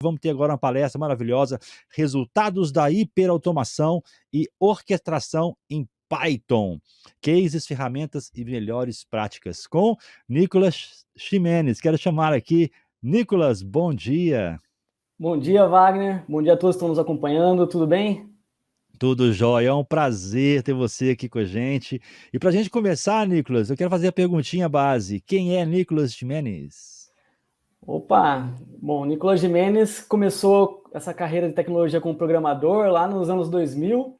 Vamos ter agora uma palestra maravilhosa, resultados da hiperautomação e orquestração em Python, cases, ferramentas e melhores práticas, com Nicolas Ximenes. Quero chamar aqui, Nicolas, bom dia. Bom dia, Wagner. Bom dia a todos que estão nos acompanhando. Tudo bem? Tudo jóia, é um prazer ter você aqui com a gente. E para a gente começar, Nicolas, eu quero fazer a perguntinha base. Quem é Nicolas Ximenes? Opa! Bom, Nicolas Gimenez começou essa carreira de tecnologia como programador lá nos anos 2000.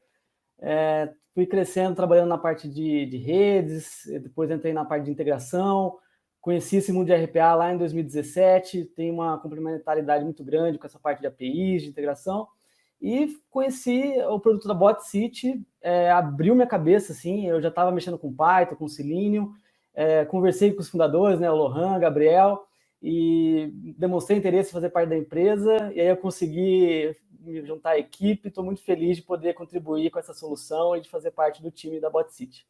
Fui crescendo, trabalhando na parte de redes, depois entrei na parte de integração. Conheci esse mundo de RPA lá em 2017. Tem uma complementaridade muito grande com essa parte de APIs, de integração. E conheci o produto da BotCity, abriu minha cabeça, assim, eu já estava mexendo com Python, com Selenium, conversei com os fundadores, né, o Lohan, Gabriel, e demonstrei interesse em fazer parte da empresa, e aí eu consegui me juntar à equipe, estou muito feliz de poder contribuir com essa solução e de fazer parte do time da BotCity.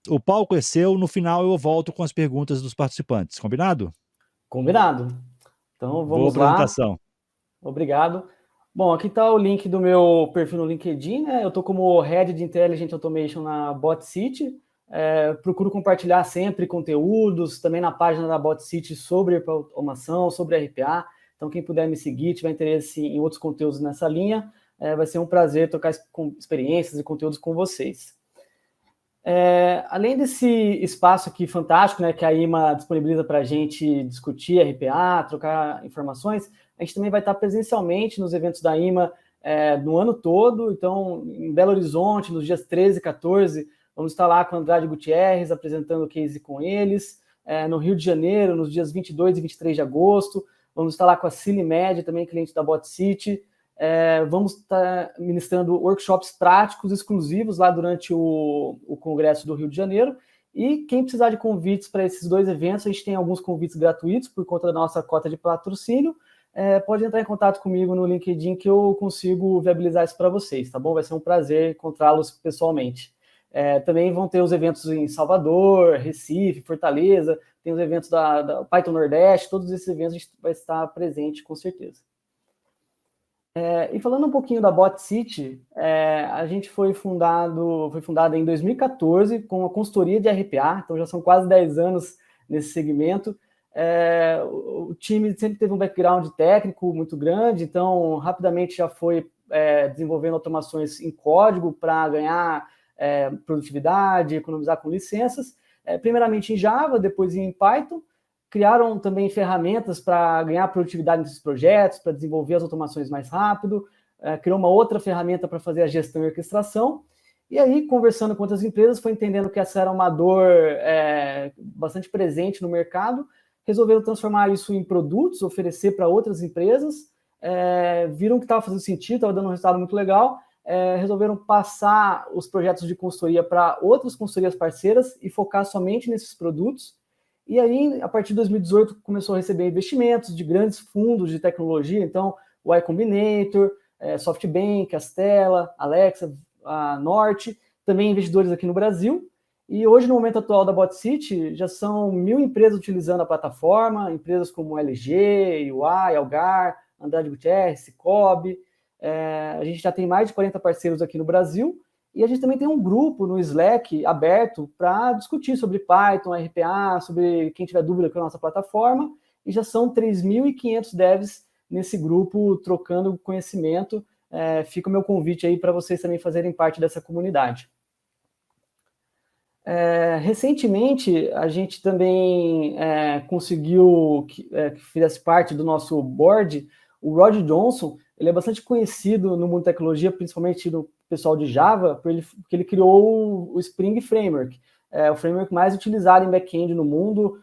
O palco é seu, no final eu volto com as perguntas dos participantes, combinado? Combinado? Então Boa vamos lá, apresentação. obrigado. Bom, aqui está o link do meu perfil no LinkedIn, né? Eu estou como Head de Intelligent Automation na BotCity. Procuro compartilhar sempre conteúdos, também na página da BotCity sobre automação, sobre RPA. Então, quem puder me seguir, tiver interesse em outros conteúdos nessa linha, vai ser um prazer trocar experiências e conteúdos com vocês. Além desse espaço aqui fantástico, né, que a IMA disponibiliza para a gente discutir RPA, trocar informações, a gente também vai estar presencialmente nos eventos da IMA no ano todo. Então, em Belo Horizonte, nos dias 13 e 14, vamos estar lá com o Andrade Gutierrez, apresentando o case com eles. No Rio de Janeiro, nos dias 22 e 23 de agosto, vamos estar lá com a Cinemed, também cliente da BotCity. Vamos estar ministrando workshops práticos exclusivos lá durante o Congresso do Rio de Janeiro. E quem precisar de convites para esses dois eventos, a gente tem alguns convites gratuitos por conta da nossa cota de patrocínio. Pode entrar em contato comigo no LinkedIn que eu consigo viabilizar isso para vocês, tá bom? Vai ser um prazer encontrá-los pessoalmente. Também vão ter os eventos em Salvador, Recife, Fortaleza, tem os eventos da Python Nordeste, todos esses eventos a gente vai estar presente com certeza. E falando um pouquinho da BotCity, a gente foi fundada em 2014 com uma consultoria de RPA, então já são quase 10 anos nesse segmento. O time sempre teve um background técnico muito grande, então rapidamente já foi desenvolvendo automações em código para ganhar produtividade, economizar com licenças, primeiramente em Java, depois em Python. Criaram também ferramentas para ganhar produtividade nesses projetos, para desenvolver as automações mais rápido, criou uma outra ferramenta para fazer a gestão e orquestração. E aí, conversando com outras empresas, foi entendendo que essa era uma dor bastante presente no mercado, resolveram transformar isso em produtos, oferecer para outras empresas, viram que estava fazendo sentido, estava dando um resultado muito legal, resolveram passar os projetos de consultoria para outras consultorias parceiras e focar somente nesses produtos. E aí, a partir de 2018, começou a receber investimentos de grandes fundos de tecnologia, então o Y Combinator, SoftBank, Astela, Alexa, a Norte, também investidores aqui no Brasil. E hoje, no momento atual da BotCity, já são 1.000 empresas utilizando a plataforma, empresas como LG, UI, Algar, Andrade Gutierrez, Cicobi. A gente já tem mais de 40 parceiros aqui no Brasil. E a gente também tem um grupo no Slack aberto para discutir sobre Python, RPA, sobre quem tiver dúvida com a nossa plataforma. E já são 3.500 devs nesse grupo trocando conhecimento. Fica o meu convite aí para vocês também fazerem parte dessa comunidade. Recentemente, a gente também conseguiu que fizesse parte do nosso board o Rod Johnson. Ele é bastante conhecido no mundo da tecnologia, principalmente no pessoal de Java, porque ele criou o Spring Framework, o framework mais utilizado em back-end no mundo.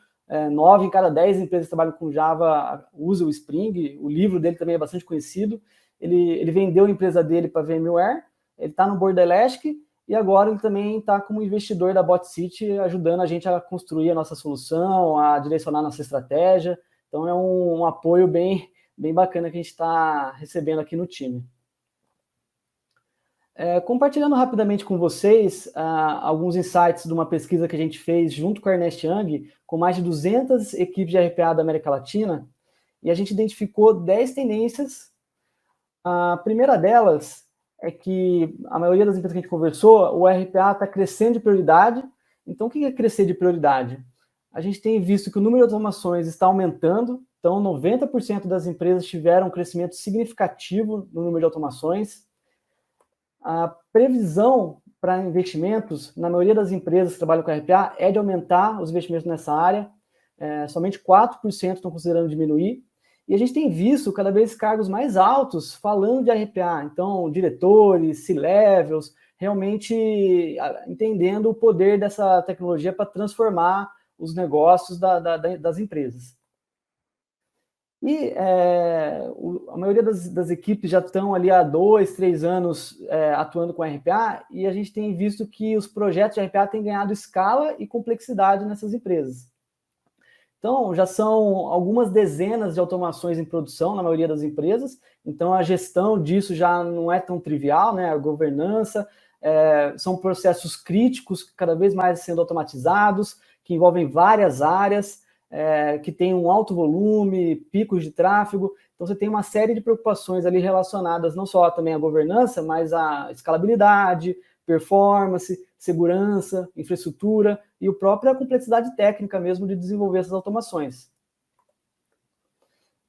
9 em cada 10 empresas que trabalham com Java usam o Spring. O livro dele também é bastante conhecido. Ele vendeu a empresa dele para a VMware, ele está no board da Elastic, e agora ele também está como investidor da BotCity, ajudando a gente a construir a nossa solução, a direcionar a nossa estratégia. Então é um apoio bem bacana que a gente está recebendo aqui no time. Compartilhando rapidamente com vocês alguns insights de uma pesquisa que a gente fez junto com a Ernst Young, com mais de 200 equipes de RPA da América Latina. e a gente identificou 10 tendências. A primeira delas é que a maioria das empresas que a gente conversou, o RPA está crescendo de prioridade. Então, o que é crescer de prioridade? A gente tem visto que o número de automações está aumentando, então 90% das empresas tiveram um crescimento significativo no número de automações. A previsão para investimentos, na maioria das empresas que trabalham com RPA, é de aumentar os investimentos nessa área, somente 4% estão considerando diminuir, e a gente tem visto cada vez cargos mais altos falando de RPA, então diretores, C-levels, realmente entendendo o poder dessa tecnologia para transformar os negócios das empresas. E a maioria das equipes já estão ali há 2, 3 anos atuando com RPA, e a gente tem visto que os projetos de RPA têm ganhado escala e complexidade nessas empresas. Então, já são algumas dezenas de automações em produção na maioria das empresas, então a gestão disso já não é tão trivial, né? A governança, são processos críticos cada vez mais sendo automatizados, que envolvem várias áreas, que tem um alto volume, picos de tráfego, então você tem uma série de preocupações ali relacionadas não só também à governança, mas à escalabilidade, performance, segurança, infraestrutura e a própria complexidade técnica mesmo de desenvolver essas automações.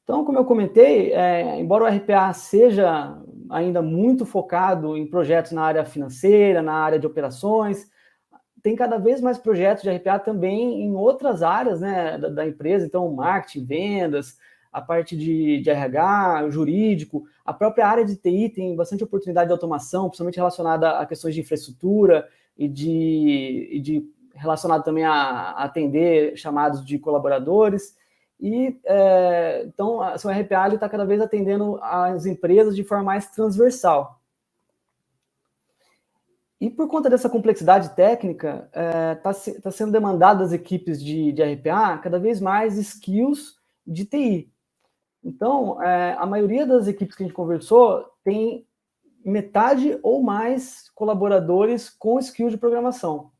Então, como eu comentei, embora o RPA seja ainda muito focado em projetos na área financeira, na área de operações, tem cada vez mais projetos de RPA também em outras áreas, né, da empresa, então marketing, vendas, a parte de RH, jurídico, a própria área de TI tem bastante oportunidade de automação, principalmente relacionada a questões de infraestrutura e relacionado também a atender chamados de colaboradores. E então, o RPA está cada vez atendendo as empresas de forma mais transversal. E por conta dessa complexidade técnica, está sendo demandado das equipes de RPA cada vez mais skills de TI. Então, a maioria das equipes que a gente conversou tem metade ou mais colaboradores com skills de programação.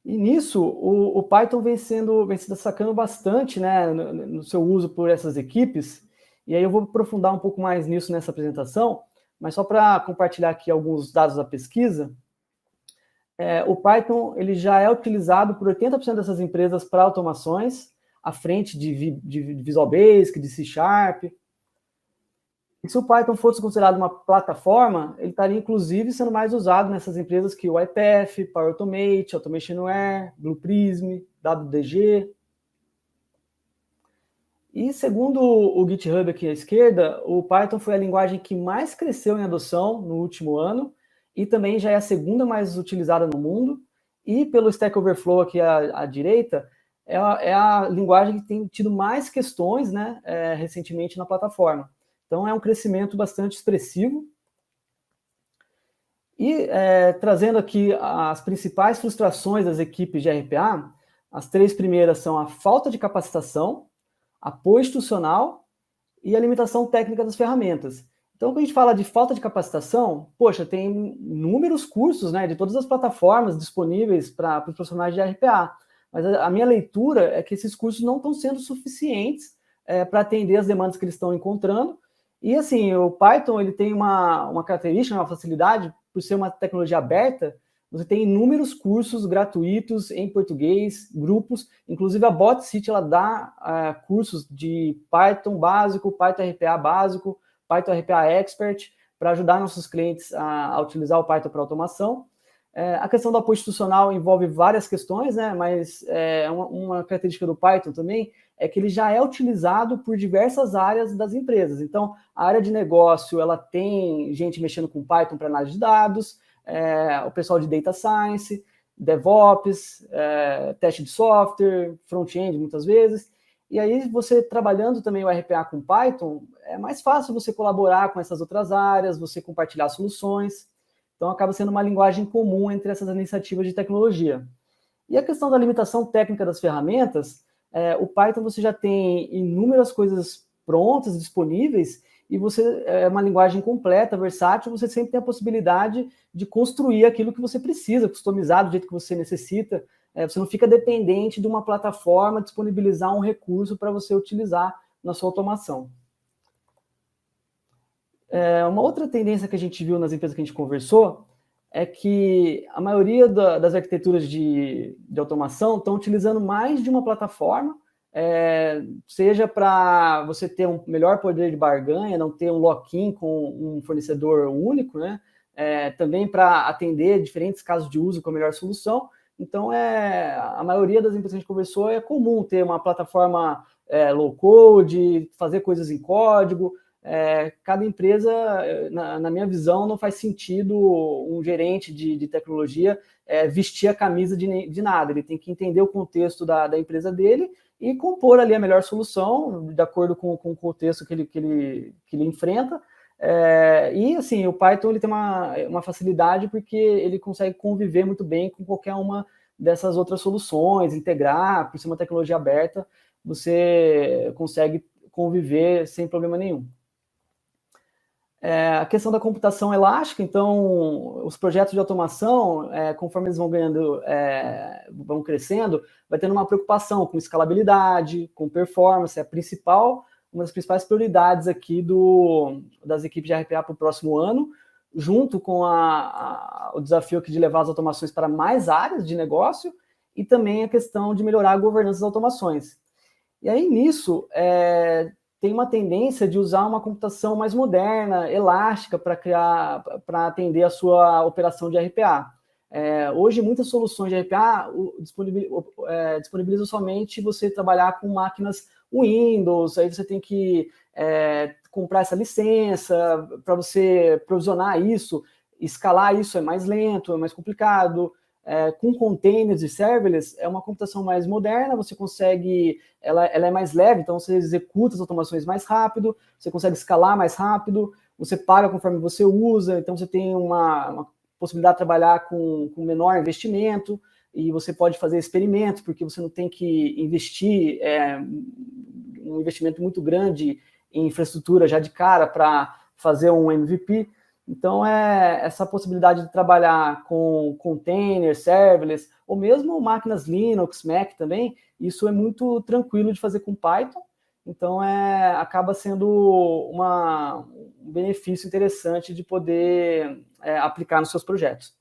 E nisso, o Python vem se destacando bastante, né, no seu uso por essas equipes, e aí eu vou aprofundar um pouco mais nisso nessa apresentação, mas só para compartilhar aqui alguns dados da pesquisa, o Python ele já é utilizado por 80% dessas empresas para automações, à frente de Visual Basic, de C#. E se o Python fosse considerado uma plataforma, ele estaria, inclusive, sendo mais usado nessas empresas que o UiPath, Power Automate, Automationware, Blue Prism, WDG. E segundo o GitHub aqui à esquerda, o Python foi a linguagem que mais cresceu em adoção no último ano e também já é a segunda mais utilizada no mundo. E pelo Stack Overflow aqui à direita, é a linguagem que tem tido mais questões, né, recentemente na plataforma. Então, é um crescimento bastante expressivo. E trazendo aqui as principais frustrações das equipes de RPA, as 3 primeiras são a falta de capacitação, apoio institucional e a limitação técnica das ferramentas. Então, quando a gente fala de falta de capacitação, poxa, tem inúmeros cursos, né, de todas as plataformas disponíveis para os profissionais de RPA, mas a minha leitura é que esses cursos não estão sendo suficientes para atender as demandas que eles estão encontrando. E, assim, o Python ele tem uma característica, uma facilidade, por ser uma tecnologia aberta, você tem inúmeros cursos gratuitos em português, grupos, inclusive a BotCity, ela dá cursos de Python básico, Python RPA básico, Python RPA Expert, para ajudar nossos clientes a utilizar o Python para automação. A questão do apoio institucional envolve várias questões, né? Mas uma característica do Python também é que ele já é utilizado por diversas áreas das empresas. Então, a área de negócio, ela tem gente mexendo com Python para análise de dados, o pessoal de Data Science, DevOps, teste de software, front-end muitas vezes. E aí, você trabalhando também o RPA com Python, é mais fácil você colaborar com essas outras áreas, você compartilhar soluções. Então, acaba sendo uma linguagem comum entre essas iniciativas de tecnologia. E a questão da limitação técnica das ferramentas, o Python você já tem inúmeras coisas prontas, disponíveis, e você é uma linguagem completa, versátil, você sempre tem a possibilidade de construir aquilo que você precisa, customizar do jeito que você necessita. você não fica dependente de uma plataforma disponibilizar um recurso para você utilizar na sua automação. Uma outra tendência que a gente viu nas empresas que a gente conversou é que a maioria das arquiteturas de automação estão utilizando mais de uma plataforma, seja para você ter um melhor poder de barganha, não ter um lock-in com um fornecedor único, né? Também para atender diferentes casos de uso com a melhor solução. Então, a maioria das empresas que a gente conversou é comum ter uma plataforma low-code, fazer coisas em código. Cada empresa, na minha visão, não faz sentido um gerente de tecnologia vestir a camisa de nada. Ele tem que entender o contexto da empresa dele e compor ali a melhor solução, de acordo com o contexto que ele enfrenta. E, assim, o Python ele tem uma facilidade porque ele consegue conviver muito bem com qualquer uma dessas outras soluções, integrar, por ser uma tecnologia aberta, você consegue conviver sem problema nenhum. A questão da computação elástica, então, os projetos de automação, conforme eles vão crescendo, vai tendo uma preocupação com escalabilidade, com performance, uma das principais prioridades aqui das equipes de RPA para o próximo ano, junto com o desafio aqui de levar as automações para mais áreas de negócio e também a questão de melhorar a governança das automações. E aí, nisso, tem uma tendência de usar uma computação mais moderna, elástica, para atender a sua operação de RPA. Hoje, muitas soluções de RPA disponibilizam somente você trabalhar com máquinas Windows, aí você tem que comprar essa licença para você provisionar isso, escalar isso é mais lento, é mais complicado. Com containers e serverless, é uma computação mais moderna, você consegue, ela é mais leve, então você executa as automações mais rápido, você consegue escalar mais rápido, você paga conforme você usa, então você tem uma possibilidade de trabalhar com menor investimento, e você pode fazer experimentos, porque você não tem que investir um investimento muito grande em infraestrutura já de cara para fazer um MVP. Então, essa possibilidade de trabalhar com containers, serverless, ou mesmo máquinas Linux, Mac também, isso é muito tranquilo de fazer com Python. Então, acaba sendo um benefício interessante de poder aplicar nos seus projetos.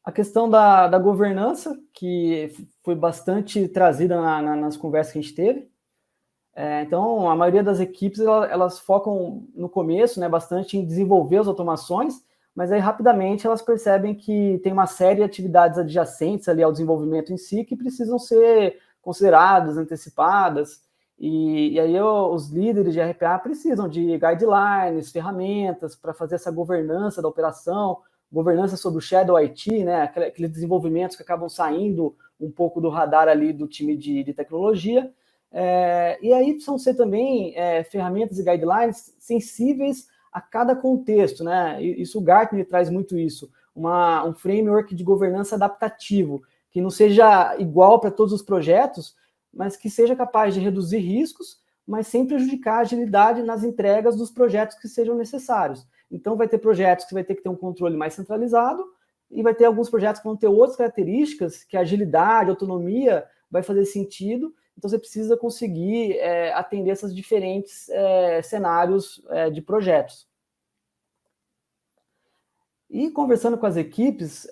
A questão da governança, que foi bastante trazida nas conversas que a gente teve. Então, a maioria das equipes, elas focam no começo, né, bastante em desenvolver as automações, mas aí rapidamente elas percebem que tem uma série de atividades adjacentes ali ao desenvolvimento em si que precisam ser consideradas, antecipadas, e aí os líderes de RPA precisam de guidelines, ferramentas para fazer essa governança da operação, governança sobre o Shadow IT, né, aqueles desenvolvimentos que acabam saindo um pouco do radar ali do time de tecnologia. E aí precisam ser também ferramentas e guidelines sensíveis a cada contexto, né? Isso o Gartner traz muito isso, um framework de governança adaptativo, que não seja igual para todos os projetos, mas que seja capaz de reduzir riscos, mas sem prejudicar a agilidade nas entregas dos projetos que sejam necessários. Então vai ter projetos que vai ter que ter um controle mais centralizado, e vai ter alguns projetos que vão ter outras características, que a agilidade, a autonomia vai fazer sentido. Então, você precisa conseguir atender esses diferentes cenários de projetos. E conversando com as equipes,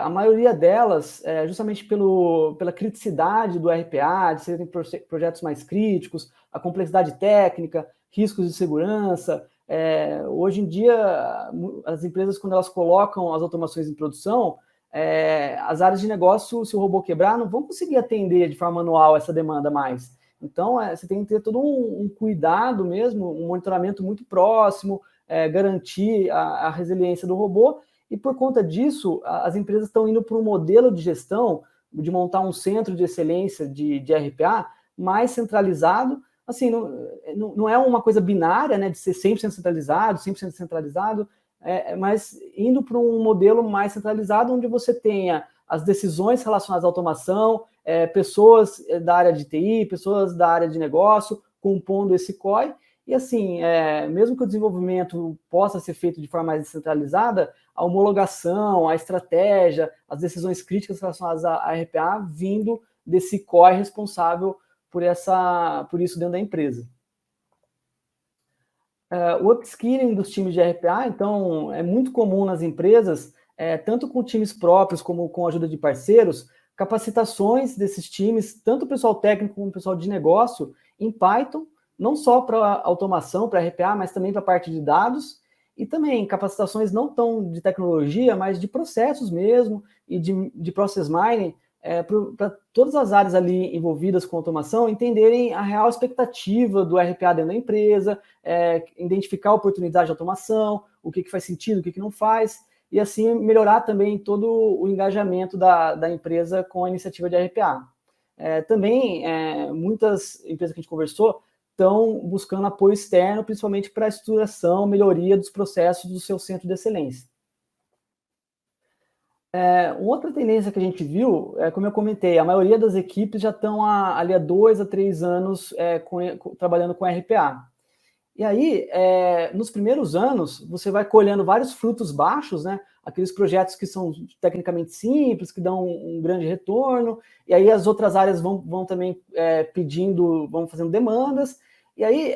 a maioria delas, justamente pela criticidade do RPA, de serem projetos mais críticos, a complexidade técnica, riscos de segurança, hoje em dia, as empresas, quando elas colocam as automações em produção, as áreas de negócio, se o robô quebrar, não vão conseguir atender de forma manual essa demanda mais. Então, você tem que ter todo um cuidado mesmo, um monitoramento muito próximo, garantir a resiliência do robô, e por conta disso, as empresas estão indo para um modelo de gestão, de montar um centro de excelência de RPA mais centralizado. Assim, não é uma coisa binária, né, de ser 100% centralizado, 100% descentralizado, mas indo para um modelo mais centralizado, onde você tenha as decisões relacionadas à automação, pessoas da área de TI, pessoas da área de negócio, compondo esse COI, E assim, mesmo que o desenvolvimento possa ser feito de forma mais descentralizada, a homologação, a estratégia, as decisões críticas relacionadas à RPA vindo desse core responsável por isso dentro da empresa. O upskilling dos times de RPA, então, é muito comum nas empresas, tanto com times próprios como com a ajuda de parceiros, capacitações desses times, tanto o pessoal técnico como o pessoal de negócio, em Python, não só para automação, para RPA, mas também para a parte de dados, e também capacitações não tão de tecnologia, mas de processos mesmo, e de process mining, para todas as áreas ali envolvidas com automação entenderem a real expectativa do RPA dentro da empresa, identificar a oportunidade de automação, o que faz sentido, o que não faz, e assim melhorar também todo o engajamento da empresa com a iniciativa de RPA. Também, muitas empresas que a gente conversou estão buscando apoio externo, principalmente para a estruturação, melhoria dos processos do seu centro de excelência. Outra tendência que a gente viu, como eu comentei, a maioria das equipes já estão ali há 2 a 3 anos trabalhando com RPA. E aí, nos primeiros anos, você vai colhendo vários frutos baixos, né? Aqueles projetos que são tecnicamente simples, que dão um grande retorno, e aí as outras áreas vão também vão fazendo demandas, e aí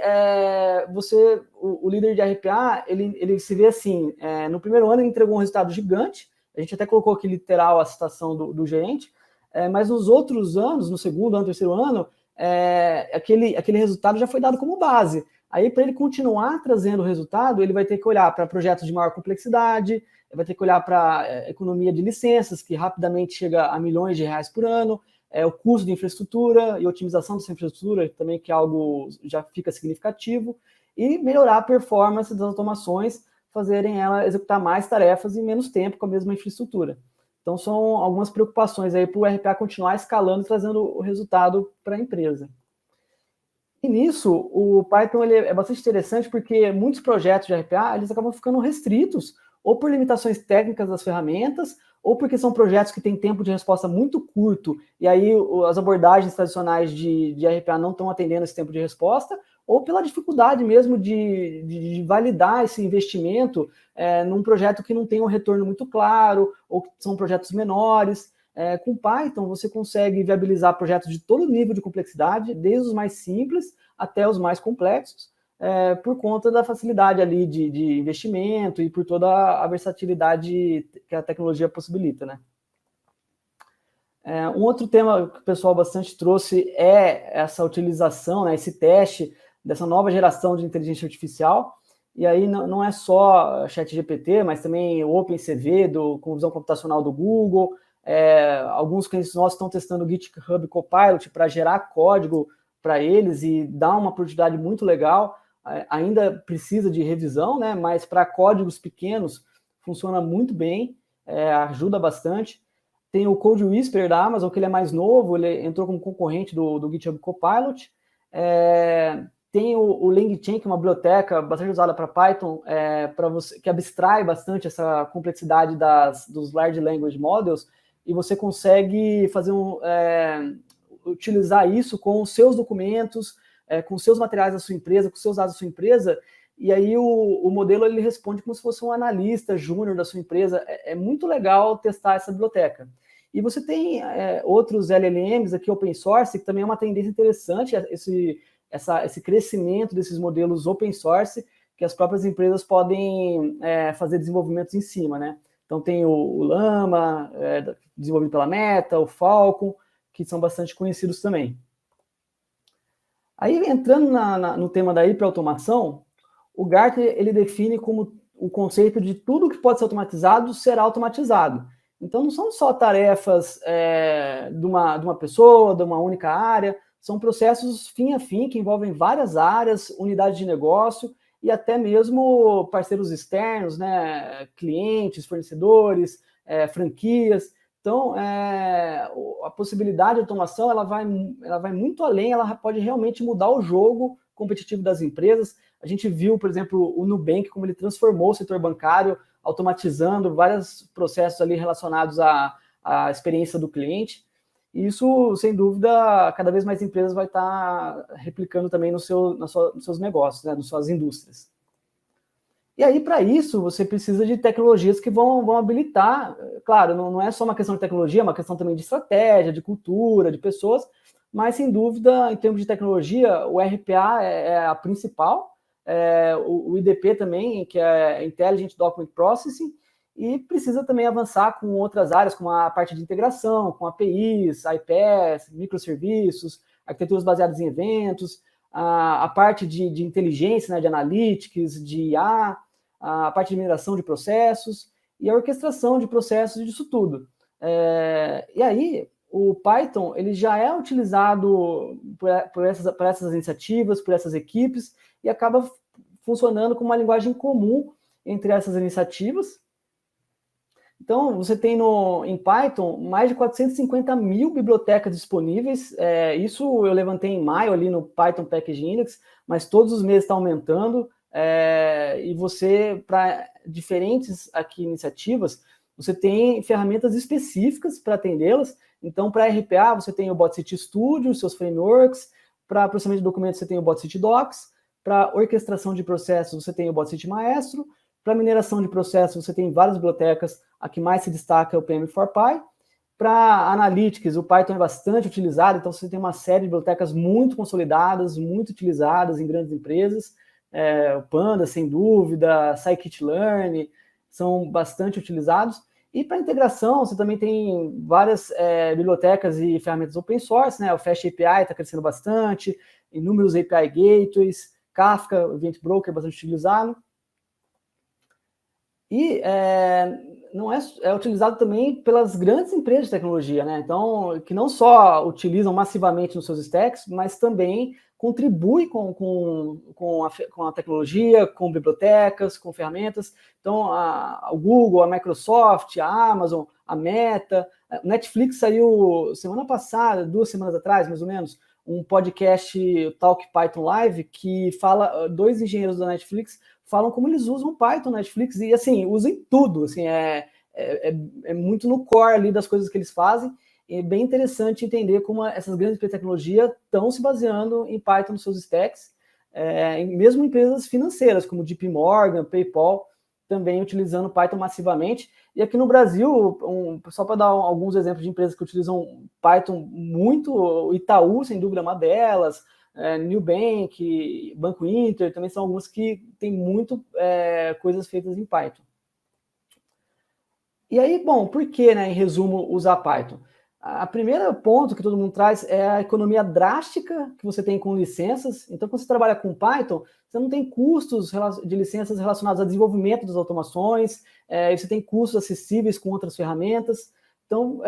o líder de RPA, ele se vê assim, no primeiro ano ele entregou um resultado gigante, a gente até colocou aqui literal a citação do gerente, mas nos outros anos, no segundo ano, terceiro ano, aquele resultado já foi dado como base. Aí, para ele continuar trazendo resultado, ele vai ter que olhar para projetos de maior complexidade, vai ter que olhar para economia de licenças, que rapidamente chega a milhões de reais por ano, o custo de infraestrutura e otimização dessa infraestrutura, também que é algo já fica significativo, e melhorar a performance das automações, fazerem ela executar mais tarefas em menos tempo com a mesma infraestrutura. Então, são algumas preocupações aí para o RPA continuar escalando e trazendo o resultado para a empresa. E nisso, o Python ele é bastante interessante porque muitos projetos de RPA eles acabam ficando restritos ou por limitações técnicas das ferramentas, ou porque são projetos que têm tempo de resposta muito curto, e aí as abordagens tradicionais de RPA não estão atendendo esse tempo de resposta, ou pela dificuldade mesmo de validar esse investimento num projeto que não tem um retorno muito claro, ou que são projetos menores. Com Python, você consegue viabilizar projetos de todo nível de complexidade, desde os mais simples até os mais complexos, por conta da facilidade ali de investimento e por toda a versatilidade que a tecnologia possibilita, né? Um outro tema que o pessoal bastante trouxe é essa utilização, né, esse teste dessa nova geração de inteligência artificial, e aí não é só ChatGPT, mas também o OpenCV, com visão computacional do Google. Alguns clientes nossos estão testando o GitHub Copilot para gerar código para eles e dar uma produtividade muito legal. Ainda precisa de revisão, né? Mas para códigos pequenos funciona muito bem, ajuda bastante. Tem o Code Whisperer da Amazon, que ele é mais novo, ele entrou como concorrente do GitHub Copilot. Tem o LangChain, que é uma biblioteca bastante usada para Python, que abstrai bastante essa complexidade dos Large Language Models, e você consegue utilizar isso com os seus documentos, com os seus materiais da sua empresa, com os seus dados da sua empresa, e aí o modelo ele responde como se fosse um analista júnior da sua empresa. É muito legal testar essa biblioteca. E você tem outros LLMs aqui open source, que também é uma tendência interessante, esse crescimento desses modelos open source, que as próprias empresas podem fazer desenvolvimentos em cima, né? Então tem o Llama, desenvolvido pela Meta, o Falcon, que são bastante conhecidos também. Aí, entrando no tema da hiperautomação, o Gartner ele define como o conceito de tudo que pode ser automatizado será automatizado. Então, não são só tarefas de uma pessoa, de uma única área, são processos fim a fim que envolvem várias áreas, unidades de negócio e até mesmo parceiros externos, né, clientes, fornecedores, franquias. Então, a possibilidade de automação ela vai muito além, ela pode realmente mudar o jogo competitivo das empresas. A gente viu, por exemplo, o Nubank, como ele transformou o setor bancário, automatizando vários processos ali relacionados à experiência do cliente. E isso, sem dúvida, cada vez mais empresas vai estar replicando também nos seus negócios, né, nas suas indústrias. E aí, para isso, você precisa de tecnologias que vão habilitar. Claro, não é só uma questão de tecnologia, é uma questão também de estratégia, de cultura, de pessoas, mas, sem dúvida, em termos de tecnologia, o RPA é a principal, o IDP também, que é Intelligent Document Processing, e precisa também avançar com outras áreas, como a parte de integração, com APIs, iPaaS, microserviços, arquiteturas baseadas em eventos, a parte de inteligência, né, de analytics, de IA, a parte de mineração de processos e a orquestração de processos disso tudo. E aí, o Python ele já é utilizado por essas iniciativas, por essas equipes, e acaba funcionando como uma linguagem comum entre essas iniciativas. Então, você tem em Python mais de 450 mil bibliotecas disponíveis. Isso eu levantei em maio ali no Python Package Index, mas todos os meses está aumentando. E você, para diferentes aqui iniciativas, você tem ferramentas específicas para atendê-las. Então, para RPA, você tem o BotCity Studio, seus frameworks. Para processamento de documentos, você tem o BotCity Docs. Para orquestração de processos, você tem o BotCity Maestro. Para mineração de processos, você tem várias bibliotecas. A que mais se destaca é o PM4Py. Para Analytics, o Python é bastante utilizado, então você tem uma série de bibliotecas muito consolidadas, muito utilizadas em grandes empresas. O Panda, sem dúvida, Scikit-learn, são bastante utilizados. E para integração, você também tem várias bibliotecas e ferramentas open source, né? O Fast API está crescendo bastante, inúmeros API Gateways, Kafka, o Event Broker é bastante utilizado. E não é utilizado também pelas grandes empresas de tecnologia, né? Então, que não só utilizam massivamente nos seus stacks, mas também contribui com a tecnologia, com bibliotecas, com ferramentas. Então, o Google, a Microsoft, a Amazon, a Meta, a Netflix saiu semana passada, 2 semanas atrás, mais ou menos, um podcast Talk Python Live que fala, 2 engenheiros da Netflix falam como eles usam Python na Netflix e, assim, usam tudo, assim, é muito no core ali das coisas que eles fazem. É bem interessante entender como essas grandes empresas de tecnologia estão se baseando em Python nos seus stacks, mesmo empresas financeiras, como JP Morgan, PayPal, também utilizando Python massivamente. E aqui no Brasil, só para dar alguns exemplos de empresas que utilizam Python muito, o Itaú, sem dúvida, é uma delas, Nubank, Banco Inter, também são algumas que têm muito coisas feitas em Python. E aí, bom, por que, né, em resumo, usar Python? A primeira ponto que todo mundo traz é a economia drástica que você tem com licenças. Então, quando você trabalha com Python, você não tem custos de licenças relacionados ao desenvolvimento das automações, você tem custos acessíveis com outras ferramentas. Então,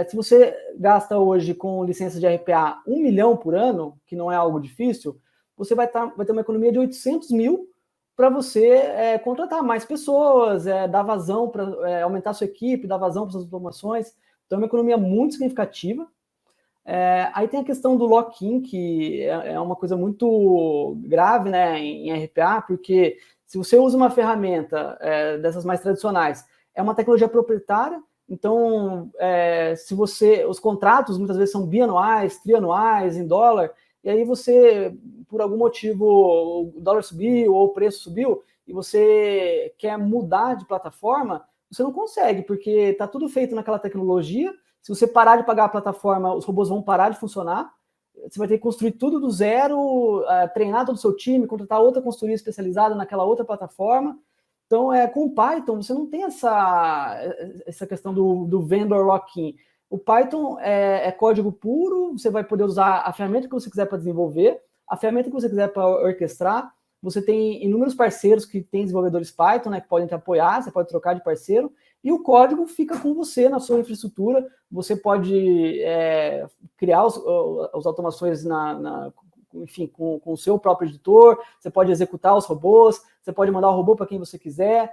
se você gasta hoje com licenças de RPA 1 milhão por ano, que não é algo difícil, você vai ter uma economia de 800 mil para você contratar mais pessoas, dar vazão para aumentar a sua equipe, dar vazão para suas automações. Então, é uma economia muito significativa. Aí tem a questão do lock-in, que é uma coisa muito grave, né, em RPA, porque se você usa uma ferramenta dessas mais tradicionais, é uma tecnologia proprietária. Então, os contratos muitas vezes são bianuais, trianuais, em dólar, e aí você, por algum motivo, o dólar subiu ou o preço subiu, e você quer mudar de plataforma, você não consegue, porque está tudo feito naquela tecnologia. Se você parar de pagar a plataforma, os robôs vão parar de funcionar. Você vai ter que construir tudo do zero, treinar todo o seu time, contratar outra consultoria especializada naquela outra plataforma. Então, com o Python, você não tem essa questão do vendor lock-in. O Python é código puro, você vai poder usar a ferramenta que você quiser para desenvolver, a ferramenta que você quiser para orquestrar. Você tem inúmeros parceiros que têm desenvolvedores Python, né, que podem te apoiar, você pode trocar de parceiro, e o código fica com você na sua infraestrutura. Você pode criar as automações enfim, com o seu próprio editor, você pode executar os robôs, você pode mandar o robô para quem você quiser.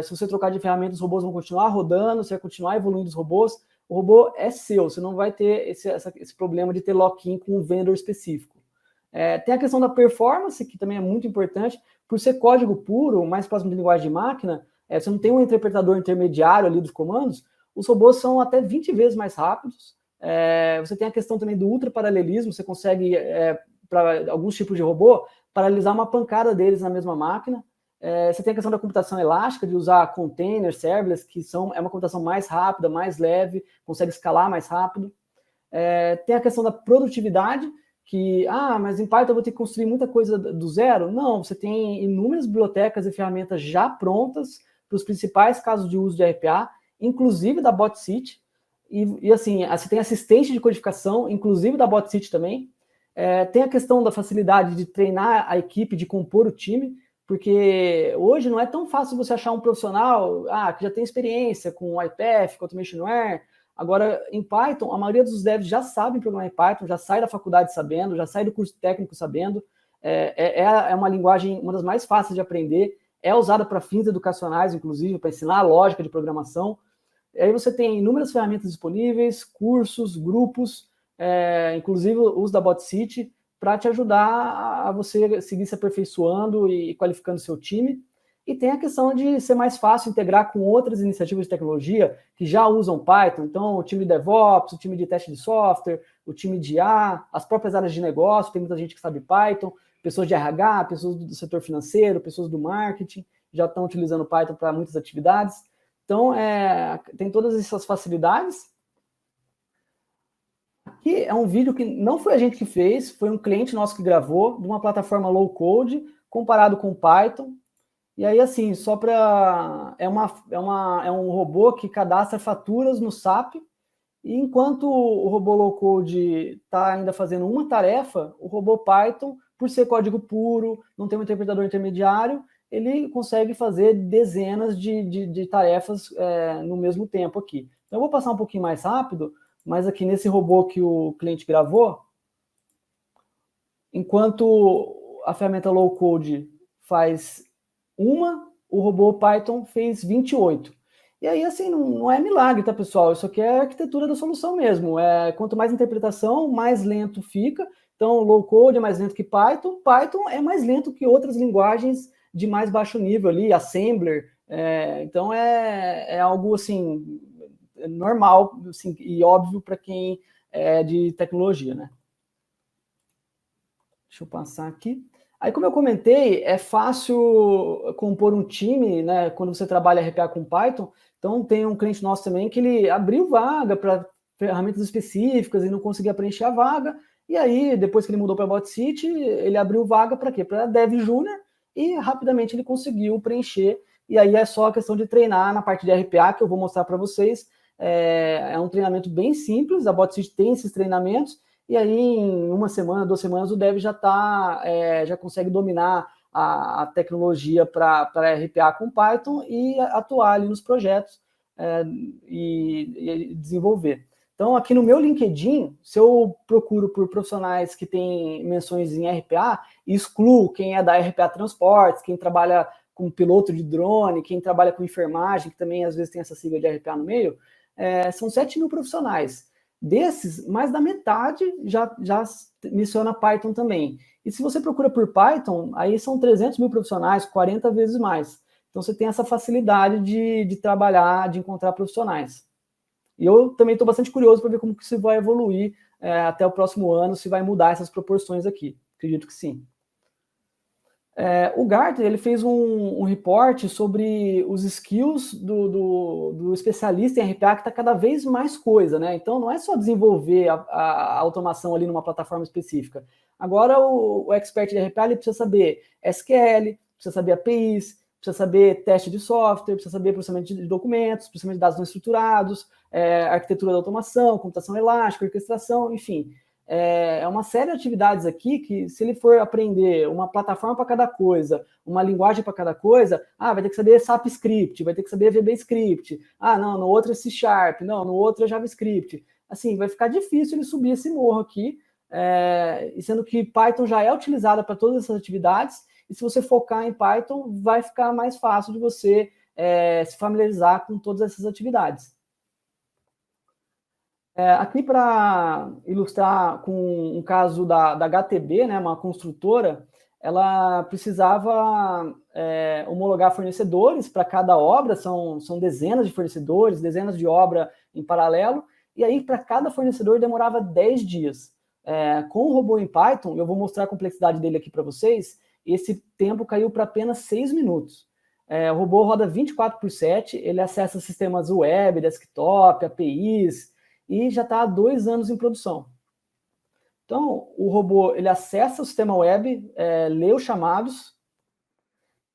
Se você trocar de ferramenta, os robôs vão continuar rodando, você vai continuar evoluindo os robôs. O robô é seu, você não vai ter esse problema de ter lock-in com um vendor específico. Tem a questão da performance, que também é muito importante. Por ser código puro, mais próximo de linguagem de máquina, você não tem um interpretador intermediário ali dos comandos, os robôs são até 20 vezes mais rápidos, Você tem a questão também do ultraparalelismo, você consegue, para alguns tipos de robô, paralisar uma pancada deles na mesma máquina. Você tem a questão da computação elástica, de usar containers, serverless, que é uma computação mais rápida, mais leve, consegue escalar mais rápido. Tem a questão da produtividade, que, mas em Python eu vou ter que construir muita coisa do zero. Não, você tem inúmeras bibliotecas e ferramentas já prontas para os principais casos de uso de RPA, inclusive da BotCity. E assim, você tem assistente de codificação, inclusive da BotCity também. Tem a questão da facilidade de treinar a equipe, de compor o time, porque hoje não é tão fácil você achar um profissional que já tem experiência com IPF, com Automationware. Agora, em Python, a maioria dos devs já sabem programar em Python, já sai da faculdade sabendo, já sai do curso técnico sabendo. É uma linguagem, uma das mais fáceis de aprender, é usada para fins educacionais, inclusive, para ensinar a lógica de programação. Aí você tem inúmeras ferramentas disponíveis, cursos, grupos, inclusive o uso da BotCity, para te ajudar a você seguir se aperfeiçoando e qualificando seu time. E tem a questão de ser mais fácil integrar com outras iniciativas de tecnologia que já usam Python. Então, o time de DevOps, o time de teste de software, o time de IA, as próprias áreas de negócio, tem muita gente que sabe Python, pessoas de RH, pessoas do setor financeiro, pessoas do marketing, já estão utilizando Python para muitas atividades. Então, tem todas essas facilidades. Aqui é um vídeo que não foi a gente que fez, foi um cliente nosso que gravou, de uma plataforma low-code, comparado com Python. E aí, assim, só para... É um robô que cadastra faturas no SAP, e enquanto o robô low-code está ainda fazendo uma tarefa, o robô Python, por ser código puro, não ter um interpretador intermediário, ele consegue fazer dezenas de tarefas no mesmo tempo aqui. Então, eu vou passar um pouquinho mais rápido, mas aqui nesse robô que o cliente gravou, enquanto a ferramenta low-code faz o robô Python fez 28. E aí, assim, não é milagre, tá, pessoal? Isso aqui é a arquitetura da solução mesmo. Quanto mais interpretação, mais lento fica. Então, low-code é mais lento que Python. Python é mais lento que outras linguagens de mais baixo nível ali, Assembler. Então, é algo, assim, normal assim, e óbvio para quem é de tecnologia, né? Deixa eu passar aqui. Aí, como eu comentei, é fácil compor um time, né, quando você trabalha RPA com Python. Então, tem um cliente nosso também que ele abriu vaga para ferramentas específicas e não conseguia preencher a vaga. E aí, depois que ele mudou para a BotCity, ele abriu vaga para quê? Para Dev Júnior, e rapidamente ele conseguiu preencher. E aí é só a questão de treinar na parte de RPA, que eu vou mostrar para vocês. É um treinamento bem simples, a BotCity tem esses treinamentos, e aí em uma semana, 2 semanas, o dev já consegue dominar a tecnologia para RPA com Python e atuar ali nos projetos e desenvolver. Então, aqui no meu LinkedIn, se eu procuro por profissionais que têm menções em RPA, excluo quem é da RPA Transportes, quem trabalha com piloto de drone, quem trabalha com enfermagem, que também às vezes tem essa sigla de RPA no meio, são 7.000 profissionais. Desses, mais da metade já menciona Python também. E se você procura por Python, aí são 300.000 profissionais, 40 vezes mais. Então você tem essa facilidade de trabalhar, de encontrar profissionais. E eu também estou bastante curioso para ver como que isso vai evoluir até o próximo ano, se vai mudar essas proporções aqui. Acredito que sim. O Gartner ele fez um report sobre os skills do especialista em RPA, que está cada vez mais coisa, né? Então, não é só desenvolver a automação ali numa plataforma específica. Agora, o expert de RPA ele precisa saber SQL, precisa saber APIs, precisa saber teste de software, precisa saber processamento de documentos, processamento de dados não estruturados, arquitetura da automação, computação elástica, orquestração, enfim. É uma série de atividades aqui que, se ele for aprender uma plataforma para cada coisa, uma linguagem para cada coisa, vai ter que saber SAP Script, vai ter que saber VB Script, não, no outro é C Sharp, não, no outro é JavaScript. Assim, vai ficar difícil ele subir esse morro aqui, sendo que Python já é utilizada para todas essas atividades, e se você focar em Python, vai ficar mais fácil de você se familiarizar com todas essas atividades. Aqui para ilustrar com um caso da HTB, né, uma construtora, ela precisava homologar fornecedores para cada obra, são dezenas de fornecedores, dezenas de obras em paralelo, e aí para cada fornecedor demorava 10 dias. Com o robô em Python, eu vou mostrar a complexidade dele aqui para vocês, esse tempo caiu para apenas 6 minutos. O robô roda 24/7, ele acessa sistemas web, desktop, APIs, e já está há 2 anos em produção. Então, o robô ele acessa o sistema web, lê os chamados,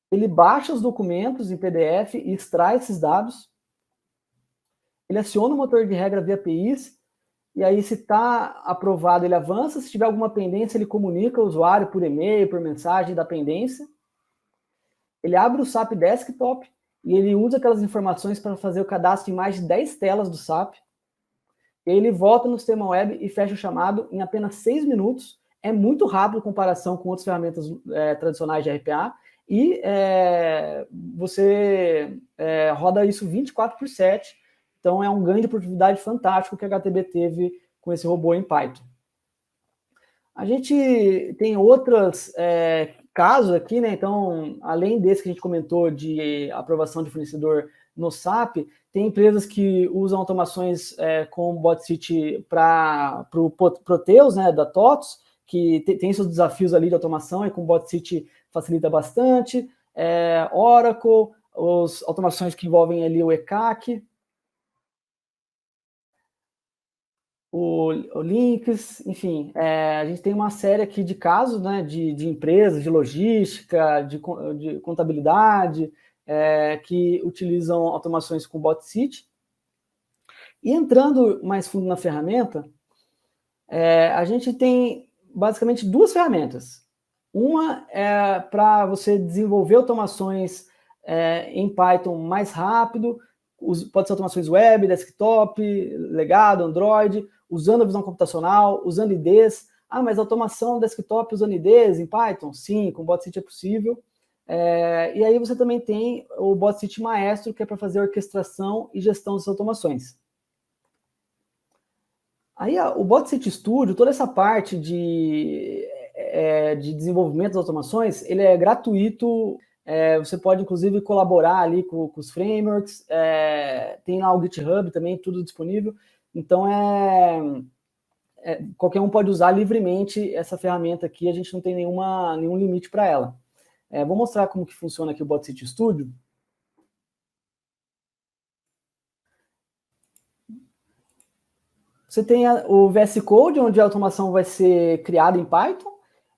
ele baixa os documentos em PDF e extrai esses dados, ele aciona o motor de regra via APIs, e aí se está aprovado ele avança, se tiver alguma pendência ele comunica o usuário por e-mail, por mensagem da pendência, ele abre o SAP Desktop e ele usa aquelas informações para fazer o cadastro em mais de 10 telas do SAP, e aí ele volta no sistema web e fecha o chamado em apenas 6 minutos, é muito rápido em comparação com outras ferramentas tradicionais de RPA, e você roda isso 24/7, então é um ganho de produtividade fantástico que a HTB teve com esse robô em Python. A gente tem outros casos aqui, né? Então, além desse que a gente comentou de aprovação de fornecedor no SAP, tem empresas que usam automações com BotCity para o Proteus, né, da TOTOS, que tem seus desafios ali de automação, e com BotCity facilita bastante. Oracle, as automações que envolvem ali o ECAC, o Lynx, enfim, a gente tem uma série aqui de casos, né, de empresas, de logística, de contabilidade, que utilizam automações com BotCity. E entrando mais fundo na ferramenta, a gente tem basicamente 2 ferramentas. Uma é para você desenvolver automações em Python mais rápido, pode ser automações web, desktop, legado, Android, usando a visão computacional, usando IDs. Mas automação desktop usando IDs em Python? Sim, com BotCity é possível. E aí você também tem o BotCity Maestro, que é para fazer orquestração e gestão das automações. Aí o BotCity Studio, toda essa parte de desenvolvimento das automações, ele é gratuito, você pode inclusive colaborar ali com os frameworks, tem lá o GitHub também, tudo disponível, então qualquer um pode usar livremente essa ferramenta aqui, a gente não tem nenhum limite para ela. Vou mostrar como que funciona aqui o BotCity Studio. Você tem o VS Code, onde a automação vai ser criada em Python,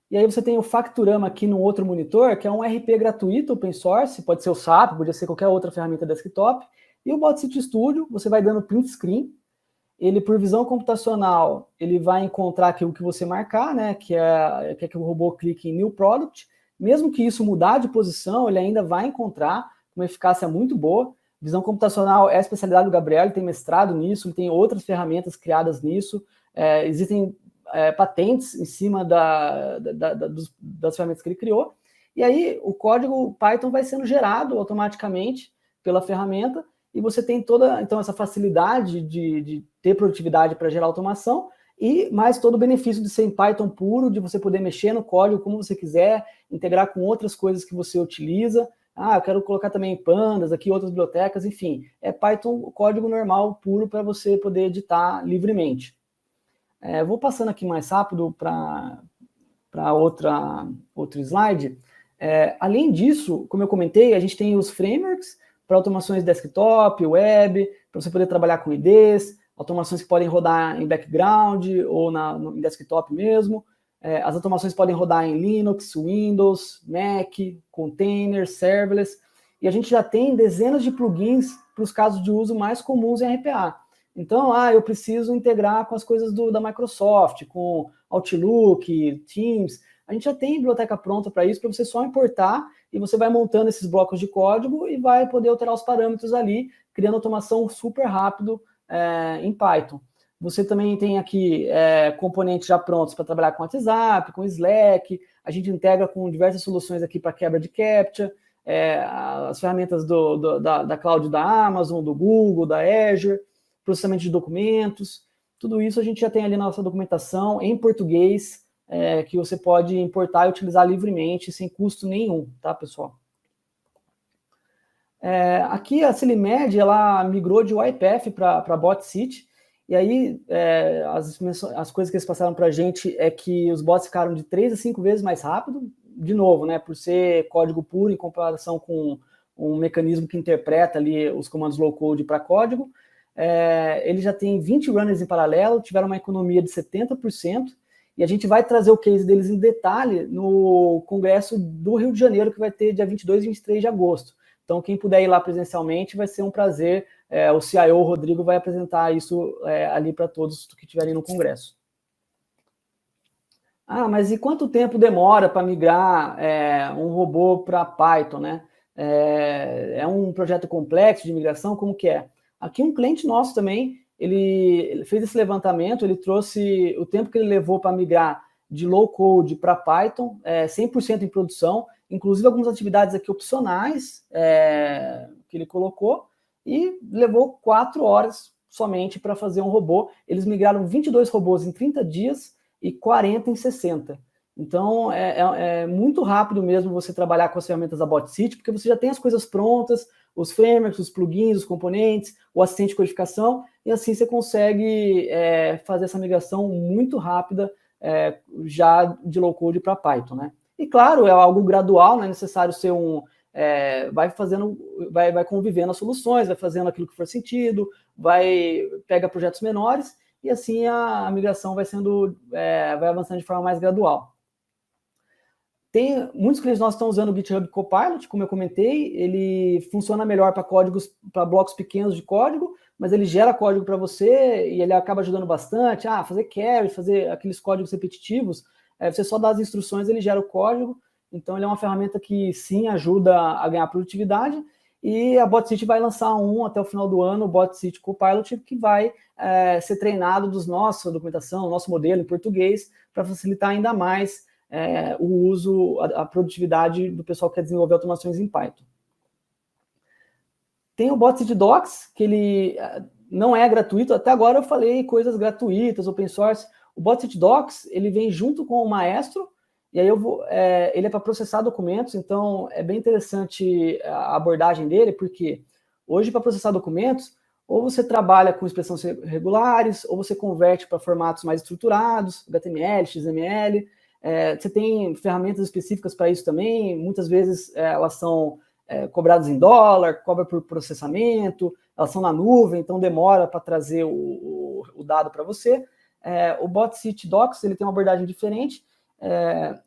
e aí você tem o Facturama aqui no outro monitor, que é um RP gratuito, open source, pode ser o SAP, pode ser qualquer outra ferramenta desktop, e o BotCity Studio, você vai dando print screen, ele por visão computacional, ele vai encontrar aquilo que você marcar, né, que é que o robô clique em New Product, mesmo que isso mudar de posição, ele ainda vai encontrar uma eficácia muito boa. Visão computacional é a especialidade do Gabriel, ele tem mestrado nisso, ele tem outras ferramentas criadas nisso, existem patentes em cima das ferramentas que ele criou, e aí o código Python vai sendo gerado automaticamente pela ferramenta, e você tem toda, então, essa facilidade de ter produtividade para gerar automação, e mais todo o benefício de ser em Python puro, de você poder mexer no código como você quiser, integrar com outras coisas que você utiliza. Eu quero colocar também pandas aqui, outras bibliotecas, enfim. É Python código normal, puro, para você poder editar livremente. Vou passando aqui mais rápido para outro slide. Além disso, como eu comentei, a gente tem os frameworks para automações desktop, web, para você poder trabalhar com IDs, automações que podem rodar em background ou em desktop mesmo. As automações podem rodar em Linux, Windows, Mac, containers, serverless, e a gente já tem dezenas de plugins para os casos de uso mais comuns em RPA. Então, eu preciso integrar com as coisas da Microsoft, com Outlook, Teams. A gente já tem biblioteca pronta para isso, para você só importar, e você vai montando esses blocos de código e vai poder alterar os parâmetros ali, criando automação super rápido em Python. Você também tem aqui componentes já prontos para trabalhar com WhatsApp, com Slack. A gente integra com diversas soluções aqui para quebra de CAPTCHA, as ferramentas da cloud da Amazon, do Google, da Azure, processamento de documentos. Tudo isso a gente já tem ali na nossa documentação em português, que você pode importar e utilizar livremente, sem custo nenhum, tá, pessoal? Aqui a Celimed, ela migrou de UiPath para BotCity, E aí, as coisas que eles passaram para a gente é que os bots ficaram de 3 a 5 vezes mais rápido, de novo, né, por ser código puro em comparação com um mecanismo que interpreta ali os comandos low-code para código. Ele já tem 20 runners em paralelo, tiveram uma economia de 70%, e a gente vai trazer o case deles em detalhe no Congresso do Rio de Janeiro, que vai ter dia 22 e 23 de agosto. Então, quem puder ir lá presencialmente, vai ser um prazer. O CIO, o Rodrigo, vai apresentar isso ali para todos que estiverem no Congresso. Mas e quanto tempo demora para migrar um robô para Python, né? É um projeto complexo de migração? Como que é? Aqui um cliente nosso também, ele fez esse levantamento, ele trouxe o tempo que ele levou para migrar de low-code para Python, 100% em produção, inclusive algumas atividades aqui opcionais que ele colocou, e levou 4 horas somente para fazer um robô. Eles migraram 22 robôs em 30 dias e 40 em 60. Então, é muito rápido mesmo você trabalhar com as ferramentas da BotCity, porque você já tem as coisas prontas, os frameworks, os plugins, os componentes, o assistente de codificação, e assim você consegue fazer essa migração muito rápida já de low-code para Python, né? E claro, é algo gradual, não é necessário ser vai convivendo as soluções, vai fazendo aquilo que for sentido, pega projetos menores, e assim a migração vai avançando de forma mais gradual. Muitos clientes nossos estão usando o GitHub Copilot, como eu comentei, ele funciona melhor para blocos pequenos de código, mas ele gera código para você e ele acaba ajudando bastante, fazer carry, fazer aqueles códigos repetitivos, você só dá as instruções, ele gera o código, então ele é uma ferramenta que sim ajuda a ganhar produtividade, e a BotCity vai lançar até o final do ano, o BotCity Copilot, que vai ser treinado nossa documentação, nosso modelo em português, para facilitar ainda mais o uso, a produtividade do pessoal que quer desenvolver automações em Python. Tem o BotCity Docs, que ele não é gratuito, até agora eu falei coisas gratuitas, open source. O BotCity Docs, ele vem junto com o Maestro, e aí ele é para processar documentos, então é bem interessante a abordagem dele, porque hoje para processar documentos, ou você trabalha com expressões regulares, ou você converte para formatos mais estruturados, HTML, XML. Você tem ferramentas específicas para isso também, muitas vezes elas são cobradas em dólar, cobra por processamento, elas são na nuvem, então demora para trazer o dado para você. O BotCity Docs, ele tem uma abordagem diferente,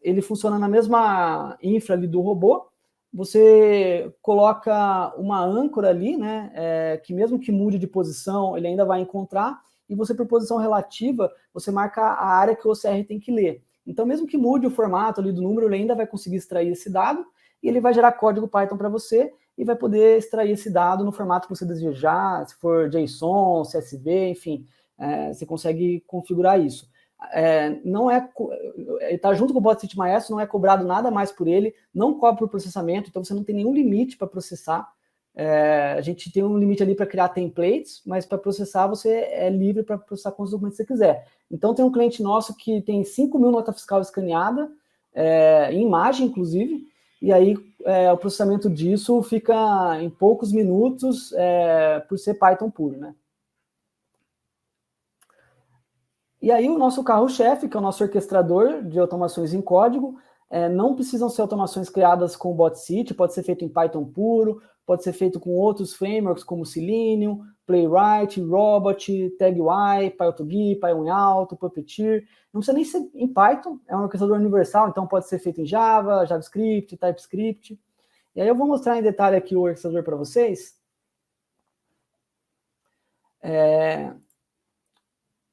ele funciona na mesma infra ali do robô, você coloca uma âncora ali, né, que mesmo que mude de posição, ele ainda vai encontrar, e você, por posição relativa, você marca a área que o OCR tem que ler. Então, mesmo que mude o formato ali do número, ele ainda vai conseguir extrair esse dado, e ele vai gerar código Python para você, e vai poder extrair esse dado no formato que você desejar, se for JSON, CSV, enfim, você consegue configurar isso. Ele está junto com o BotCity Maestro, não é cobrado nada mais por ele, não cobra por processamento, então você não tem nenhum limite para processar. A gente tem um limite ali para criar templates, mas para processar você é livre para processar quantos documentos você quiser. Então tem um cliente nosso que tem 5.000 nota fiscal escaneada, em imagem inclusive, e aí o processamento disso fica em poucos minutos, por ser Python puro, né? E aí o nosso carro-chefe, que é o nosso orquestrador de automações em código, não precisam ser automações criadas com o BotCity, pode ser feito em Python puro, pode ser feito com outros frameworks como Selenium, Playwright, Robot, TagUI, PyAutoGui, PyWinAuto, Puppeteer. Não precisa nem ser em Python, é um orquestrador universal, então pode ser feito em Java, JavaScript, TypeScript. E aí eu vou mostrar em detalhe aqui o orquestrador para vocês.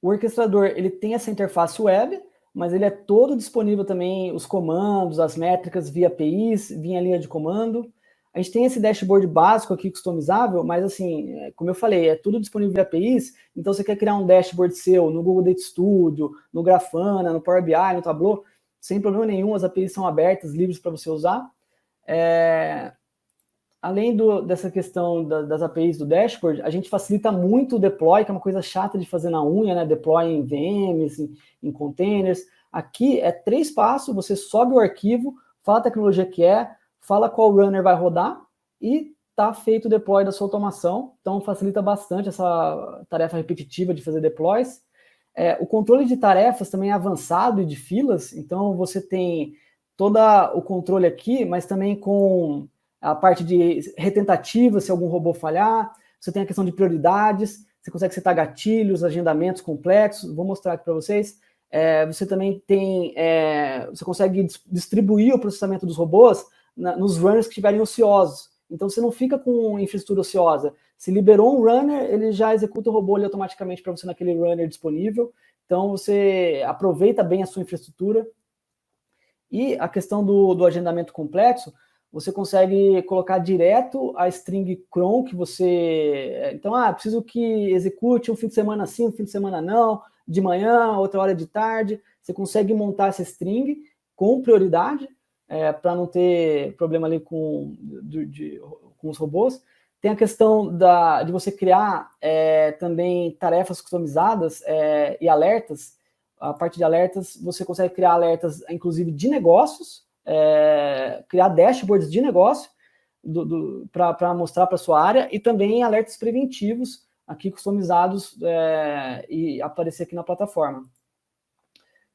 O orquestrador, ele tem essa interface web, mas ele é todo disponível também, os comandos, as métricas via APIs, via linha de comando. A gente tem esse dashboard básico aqui, customizável, mas assim, como eu falei, é tudo disponível via APIs, então você quer criar um dashboard seu no Google Data Studio, no Grafana, no Power BI, no Tableau, sem problema nenhum, as APIs são abertas, livres para você usar. Além dessa questão das APIs do dashboard, a gente facilita muito o deploy, que é uma coisa chata de fazer na unha, né? Deploy em VMs, em containers. Aqui é 3 passos, você sobe o arquivo, fala a tecnologia que fala qual runner vai rodar e está feito o deploy da sua automação, então facilita bastante essa tarefa repetitiva de fazer deploys. O controle de tarefas também é avançado e de filas, então você tem todo o controle aqui, mas também com a parte de retentativa, se algum robô falhar, você tem a questão de prioridades, você consegue setar gatilhos, agendamentos complexos, vou mostrar aqui para vocês. Você também tem, você consegue distribuir o processamento dos robôs nos runners que estiverem ociosos. Então você não fica com infraestrutura ociosa. Se liberou um runner, ele já executa o robô ali automaticamente para você naquele runner disponível. Então você aproveita bem a sua infraestrutura. E a questão do agendamento complexo, você consegue colocar direto a string cron que você... Então, preciso que execute um fim de semana sim, um fim de semana não, de manhã, outra hora de tarde. Você consegue montar essa string com prioridade, para não ter problema ali com os robôs. Tem a questão de você criar também tarefas customizadas e alertas. A parte de alertas, você consegue criar alertas, inclusive, de negócios, criar dashboards de negócio para mostrar para a sua área, e também alertas preventivos, aqui customizados, e aparecer aqui na plataforma.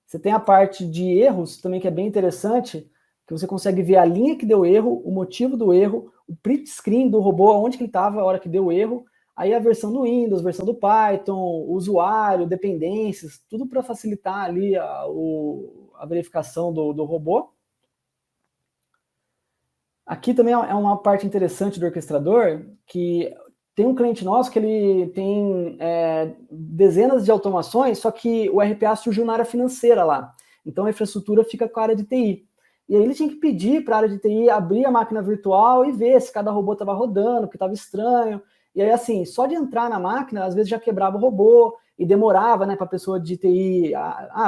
Você tem a parte de erros também, que é bem interessante, que você consegue ver a linha que deu erro, o motivo do erro, o print screen do robô, onde que ele estava a hora que deu o erro, aí a versão do Windows, versão do Python, o usuário, dependências, tudo para facilitar ali a verificação do robô. Aqui também é uma parte interessante do orquestrador, que tem um cliente nosso que ele tem dezenas de automações, só que o RPA surgiu na área financeira lá. Então a infraestrutura fica com a área de TI. E aí ele tinha que pedir para a área de TI abrir a máquina virtual e ver se cada robô estava rodando, porque estava estranho. E aí, assim, só de entrar na máquina, às vezes já quebrava o robô e demorava, né, para a pessoa de TI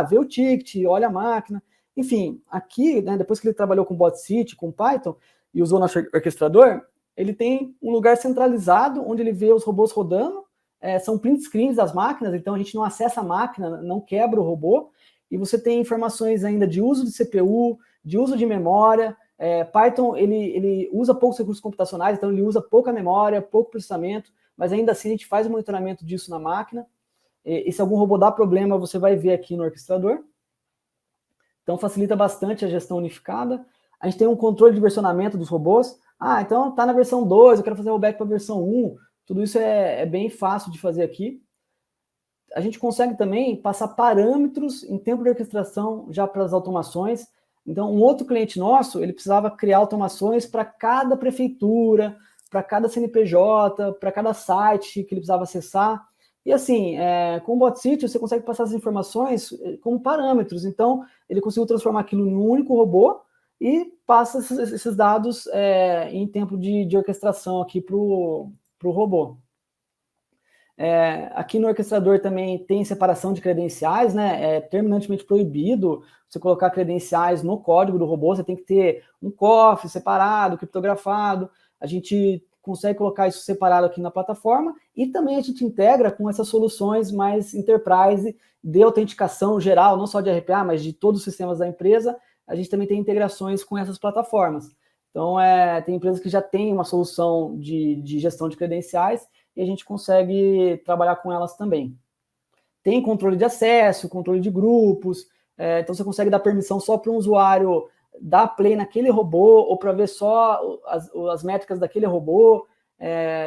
ver o ticket, olha a máquina. Enfim, aqui, né, depois que ele trabalhou com BotCity, com Python, e usou nosso orquestrador, ele tem um lugar centralizado onde ele vê os robôs rodando, são print screens das máquinas, então a gente não acessa a máquina, não quebra o robô, e você tem informações ainda de uso de CPU, de uso de memória. Python, ele usa poucos recursos computacionais, então ele usa pouca memória, pouco processamento, mas ainda assim a gente faz o monitoramento disso na máquina, e se algum robô dá problema, você vai ver aqui no orquestrador. Então facilita bastante a gestão unificada. A gente tem um controle de versionamento dos robôs. Então está na versão 2, eu quero fazer o rollback para a versão 1. Tudo isso é bem fácil de fazer aqui. A gente consegue também passar parâmetros em tempo de orquestração já para as automações. Então, um outro cliente nosso, ele precisava criar automações para cada prefeitura, para cada CNPJ, para cada site que ele precisava acessar. E assim, com o BotCity, você consegue passar as informações como parâmetros. Então, ele conseguiu transformar aquilo em um único robô e passa esses dados em tempo de orquestração aqui para o robô. Aqui no orquestrador também tem separação de credenciais, né? É terminantemente proibido você colocar credenciais no código do robô, você tem que ter um cofre separado, criptografado. A gente consegue colocar isso separado aqui na plataforma, e também a gente integra com essas soluções mais enterprise de autenticação geral, não só de RPA, mas de todos os sistemas da empresa. A gente também tem integrações com essas plataformas. Então, tem empresas que já têm uma solução de gestão de credenciais, e a gente consegue trabalhar com elas também. Tem controle de acesso, controle de grupos, então você consegue dar permissão só para um usuário dar play naquele robô, ou para ver só as métricas daquele robô,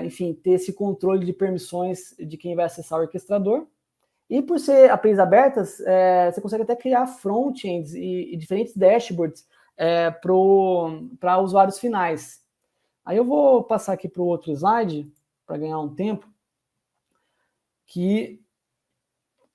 enfim, ter esse controle de permissões de quem vai acessar o orquestrador. E por ser APIs abertas, você consegue até criar frontends e diferentes dashboards para usuários finais. Aí eu vou passar aqui para o outro slide, para ganhar um tempo, que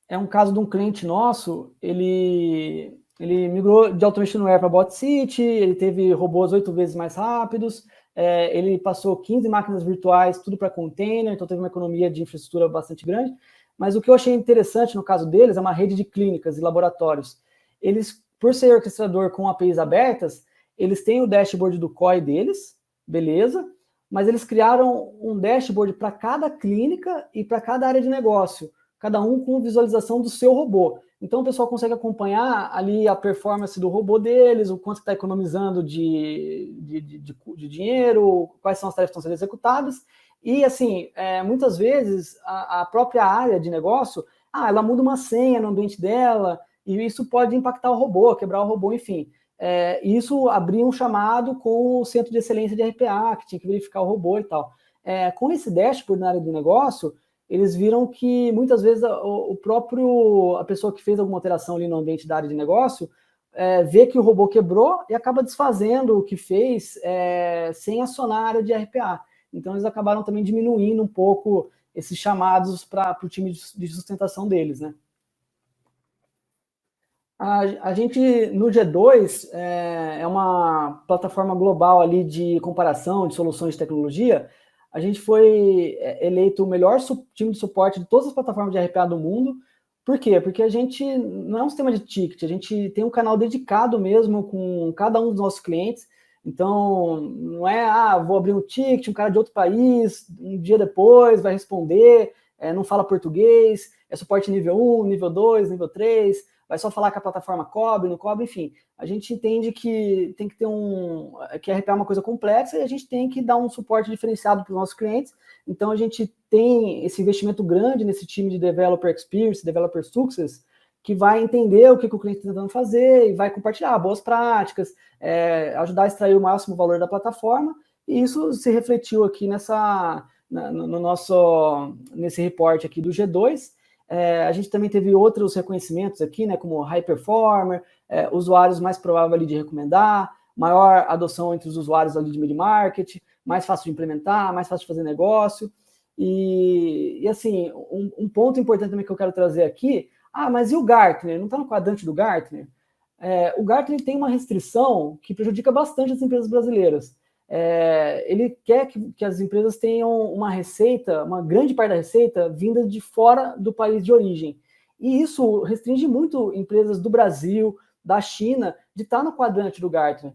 é um caso de um cliente nosso. Ele migrou de Automationware para BotCity, ele teve robôs 8 vezes mais rápidos, ele passou 15 máquinas virtuais, tudo para container, então teve uma economia de infraestrutura bastante grande. Mas o que eu achei interessante no caso deles é uma rede de clínicas e laboratórios. Eles, por ser orquestrador com APIs abertas, eles têm o dashboard do COI deles, beleza, mas eles criaram um dashboard para cada clínica e para cada área de negócio, cada um com visualização do seu robô. Então o pessoal consegue acompanhar ali a performance do robô deles, o quanto está economizando de dinheiro, quais são as tarefas que estão sendo executadas. E assim, muitas vezes a própria área de negócio, ela muda uma senha no ambiente dela, e isso pode impactar o robô, quebrar o robô, enfim. Isso abria um chamado com o Centro de Excelência de RPA, que tinha que verificar o robô e tal. Com esse dashboard na área de negócio, eles viram que muitas vezes a pessoa que fez alguma alteração ali no ambiente da área de negócio vê que o robô quebrou e acaba desfazendo o que fez sem acionar a área de RPA. Então eles acabaram também diminuindo um pouco esses chamados para o time de sustentação deles, né? A gente, no G2, é uma plataforma global ali de comparação de soluções de tecnologia. A gente foi eleito o melhor time de suporte de todas as plataformas de RPA do mundo. Por quê? Porque a gente não é um sistema de ticket, a gente tem um canal dedicado mesmo com cada um dos nossos clientes. Então, não é, vou abrir um ticket, um cara de outro país, um dia depois vai responder, não fala português, é suporte nível 1, nível 2, nível 3, vai só falar que a plataforma cobre, não cobre, enfim. A gente entende que tem que ter que a RPA é uma coisa complexa e a gente tem que dar um suporte diferenciado para os nossos clientes. Então, a gente tem esse investimento grande nesse time de Developer Experience, Developer Success, que vai entender o que o cliente está tentando fazer e vai compartilhar boas práticas, ajudar a extrair o máximo valor da plataforma, e isso se refletiu aqui nesse reporte aqui do G2. A gente também teve outros reconhecimentos aqui, né, como High Performer, usuários mais prováveis ali de recomendar, maior adoção entre os usuários ali de mid-market, mais fácil de implementar, mais fácil de fazer negócio. E assim, um ponto importante também que eu quero trazer aqui, mas e o Gartner? Não está no quadrante do Gartner? O Gartner tem uma restrição que prejudica bastante as empresas brasileiras. Ele quer que as empresas tenham uma receita, uma grande parte da receita, vinda de fora do país de origem. E isso restringe muito empresas do Brasil, da China, de estar no quadrante do Gartner.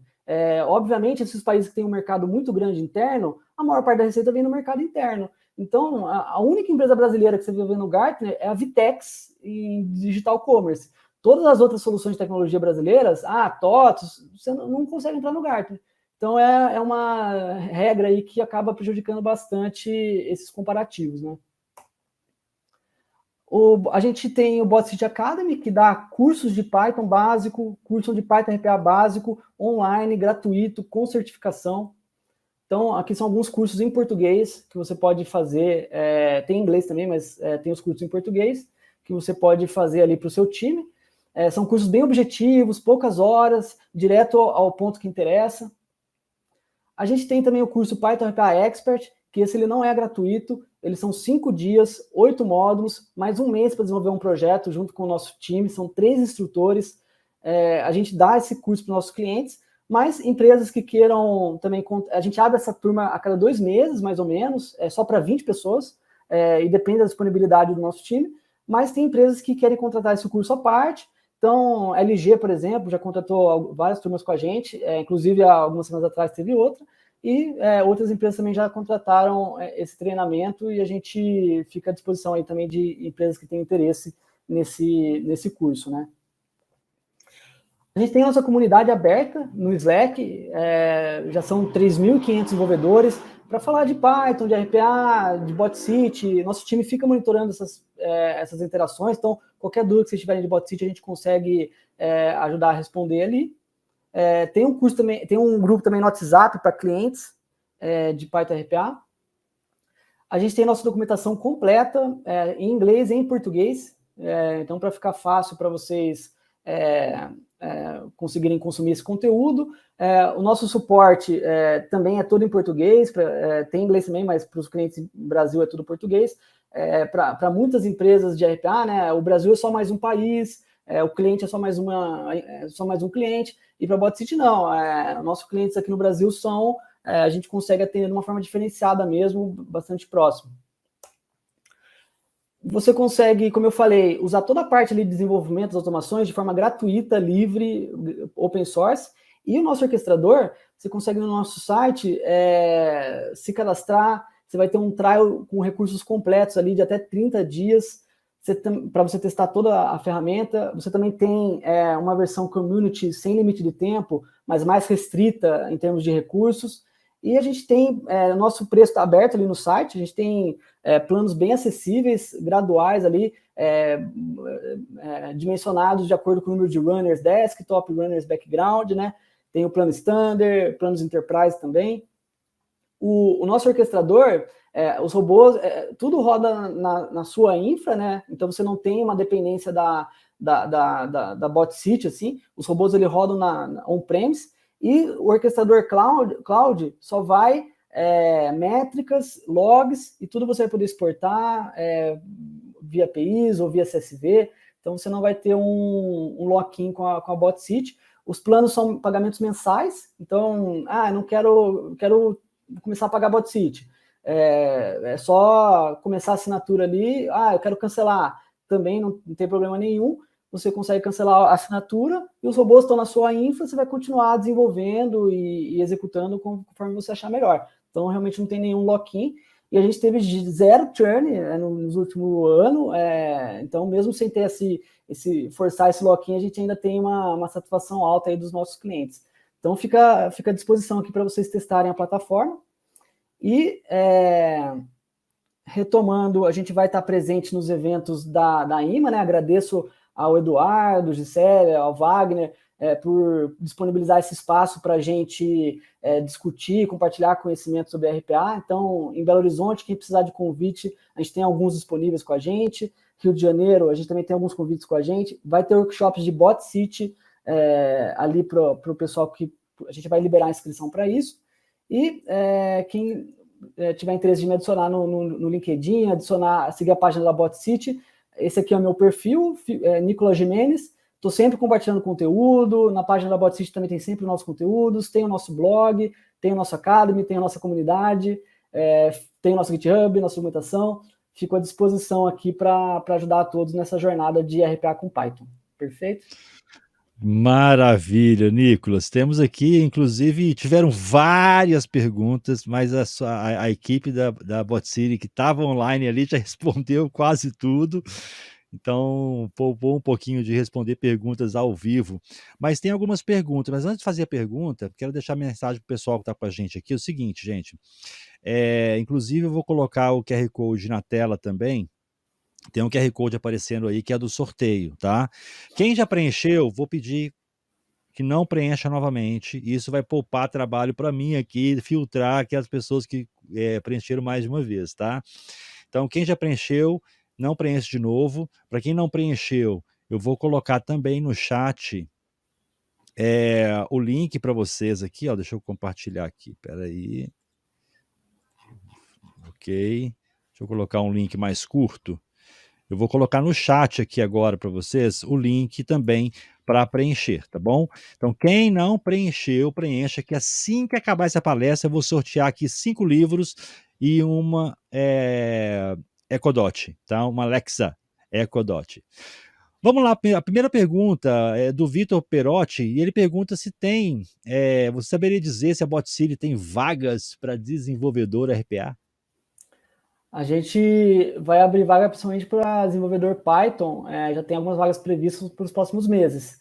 Obviamente, esses países que têm um mercado muito grande interno, a maior parte da receita vem no mercado interno. Então, a única empresa brasileira que você vai ver no Gartner é a Vitex em Digital Commerce. Todas as outras soluções de tecnologia brasileiras, TOTOS, você não consegue entrar no Gartner. Então, é uma regra aí que acaba prejudicando bastante esses comparativos, né? A gente tem o BotCity Academy, que dá cursos de Python básico, curso de Python RPA básico, online, gratuito, com certificação. Então, aqui são alguns cursos em português que você pode fazer. Tem em inglês também, mas tem os cursos em português que você pode fazer ali para o seu time. São cursos bem objetivos, poucas horas, direto ao ponto que interessa. A gente tem também o curso Python RPA Expert, que esse ele não é gratuito, eles são 5 dias, 8 módulos, mais um mês para desenvolver um projeto junto com o nosso time, são 3 instrutores. A gente dá esse curso para os nossos clientes, mas empresas que queiram também, a gente abre essa turma a cada 2 meses, mais ou menos, só para 20 pessoas, e depende da disponibilidade do nosso time, mas tem empresas que querem contratar esse curso à parte. Então, a LG, por exemplo, já contratou várias turmas com a gente, inclusive há algumas semanas atrás teve outra, e outras empresas também já contrataram esse treinamento, e a gente fica à disposição aí também de empresas que têm interesse nesse curso, né? A gente tem a nossa comunidade aberta no Slack, já são 3.500 desenvolvedores, para falar de Python, de RPA, de BotCity. Nosso time fica monitorando essas interações, então qualquer dúvida que vocês tiverem de BotCity, a gente consegue ajudar a responder ali. Tem um curso também, tem um grupo também no WhatsApp para clientes de Python RPA. A gente tem nossa documentação completa em inglês e em português, então para ficar fácil para vocês conseguirem consumir esse conteúdo. O nosso suporte também é todo em português, tem inglês também, mas para os clientes no Brasil é tudo português. Para muitas empresas de RPA, né, o Brasil é só mais um país, o cliente é só mais um cliente, e para BotCity não. Nossos clientes aqui no Brasil a gente consegue atender de uma forma diferenciada mesmo, bastante próximo. Você consegue, como eu falei, usar toda a parte ali de desenvolvimento, das automações, de forma gratuita, livre, open source. E o nosso orquestrador, você consegue no nosso site se cadastrar, você vai ter um trial com recursos completos ali de até 30 dias. para você testar toda a ferramenta. Você também tem uma versão community sem limite de tempo, mas mais restrita em termos de recursos. E a gente tem, nosso preço está aberto ali no site, a gente tem planos bem acessíveis, graduais ali, dimensionados de acordo com o número de runners desktop, runners background, né? Tem o plano standard, planos enterprise também. O nosso orquestrador, os robôs, tudo roda na sua infra, né? Então você não tem uma dependência da BotSeat, assim. Os robôs ele rodam na on-premise, e o orquestrador cloud só vai métricas, logs, e tudo você vai poder exportar via APIs ou via CSV. Então você não vai ter um lock-in com a BotSeat. Os planos são pagamentos mensais, então, não quero começar a pagar BotSeat. É só começar a assinatura ali, eu quero cancelar, também não tem problema nenhum, você consegue cancelar a assinatura e os robôs estão na sua infra, você vai continuar desenvolvendo e executando conforme você achar melhor. Então, realmente não tem nenhum lock-in, e a gente teve zero churn nos últimos anos, então, mesmo sem ter forçar esse lock-in, a gente ainda tem uma satisfação alta aí dos nossos clientes. Então, fica à disposição aqui para vocês testarem a plataforma. E, retomando, a gente vai estar presente nos eventos da IMA, né? Agradeço ao Eduardo, Gisele, ao Wagner, por disponibilizar esse espaço para a gente discutir, compartilhar conhecimento sobre RPA. Então, em Belo Horizonte, quem precisar de convite, a gente tem alguns disponíveis com a gente. Rio de Janeiro, a gente também tem alguns convites com a gente. Vai ter workshops de BotSeat ali para o pessoal, que a gente vai liberar a inscrição para isso. E quem tiver interesse de me adicionar no LinkedIn, seguir a página da BotSeat, esse aqui é o meu perfil, Nicolas Jimenez. Estou sempre compartilhando conteúdo. Na página da BotSeat também tem sempre os nossos conteúdos, tem o nosso blog, tem o nosso Academy, tem a nossa comunidade, tem o nosso GitHub, nossa documentação. Fico à disposição aqui para ajudar a todos nessa jornada de RPA com Python. Perfeito? Maravilha, Nicolas. Temos aqui, inclusive, tiveram várias perguntas, mas a equipe da BotCity que estava online ali já respondeu quase tudo. Então, poupou um pouquinho de responder perguntas ao vivo. Mas tem algumas perguntas. Mas antes de fazer a pergunta, quero deixar a mensagem para o pessoal que está com a gente aqui. É o seguinte, gente. Inclusive, eu vou colocar o QR Code na tela também. Tem um QR Code aparecendo aí que é do sorteio, tá? Quem já preencheu, vou pedir que não preencha novamente. Isso vai poupar trabalho para mim aqui, filtrar aquelas pessoas que preencheram mais de uma vez, tá? Então, quem já preencheu, não preenche de novo. Para quem não preencheu, eu vou colocar também no chat o link para vocês aqui, ó. Deixa eu compartilhar aqui, peraí. Ok. Deixa eu colocar um link mais curto. Eu vou colocar no chat aqui agora para vocês o link também para preencher, tá bom? Então, quem não preencheu, preencha, que assim que acabar essa palestra, eu vou sortear aqui 5 livros e uma Ecodot, tá? Uma Alexa Ecodot. Vamos lá, a primeira pergunta é do Vitor Perotti, e ele pergunta se tem, você saberia dizer se a BotCity tem vagas para desenvolvedor RPA? A gente vai abrir vaga principalmente para desenvolvedor Python, já tem algumas vagas previstas para os próximos meses.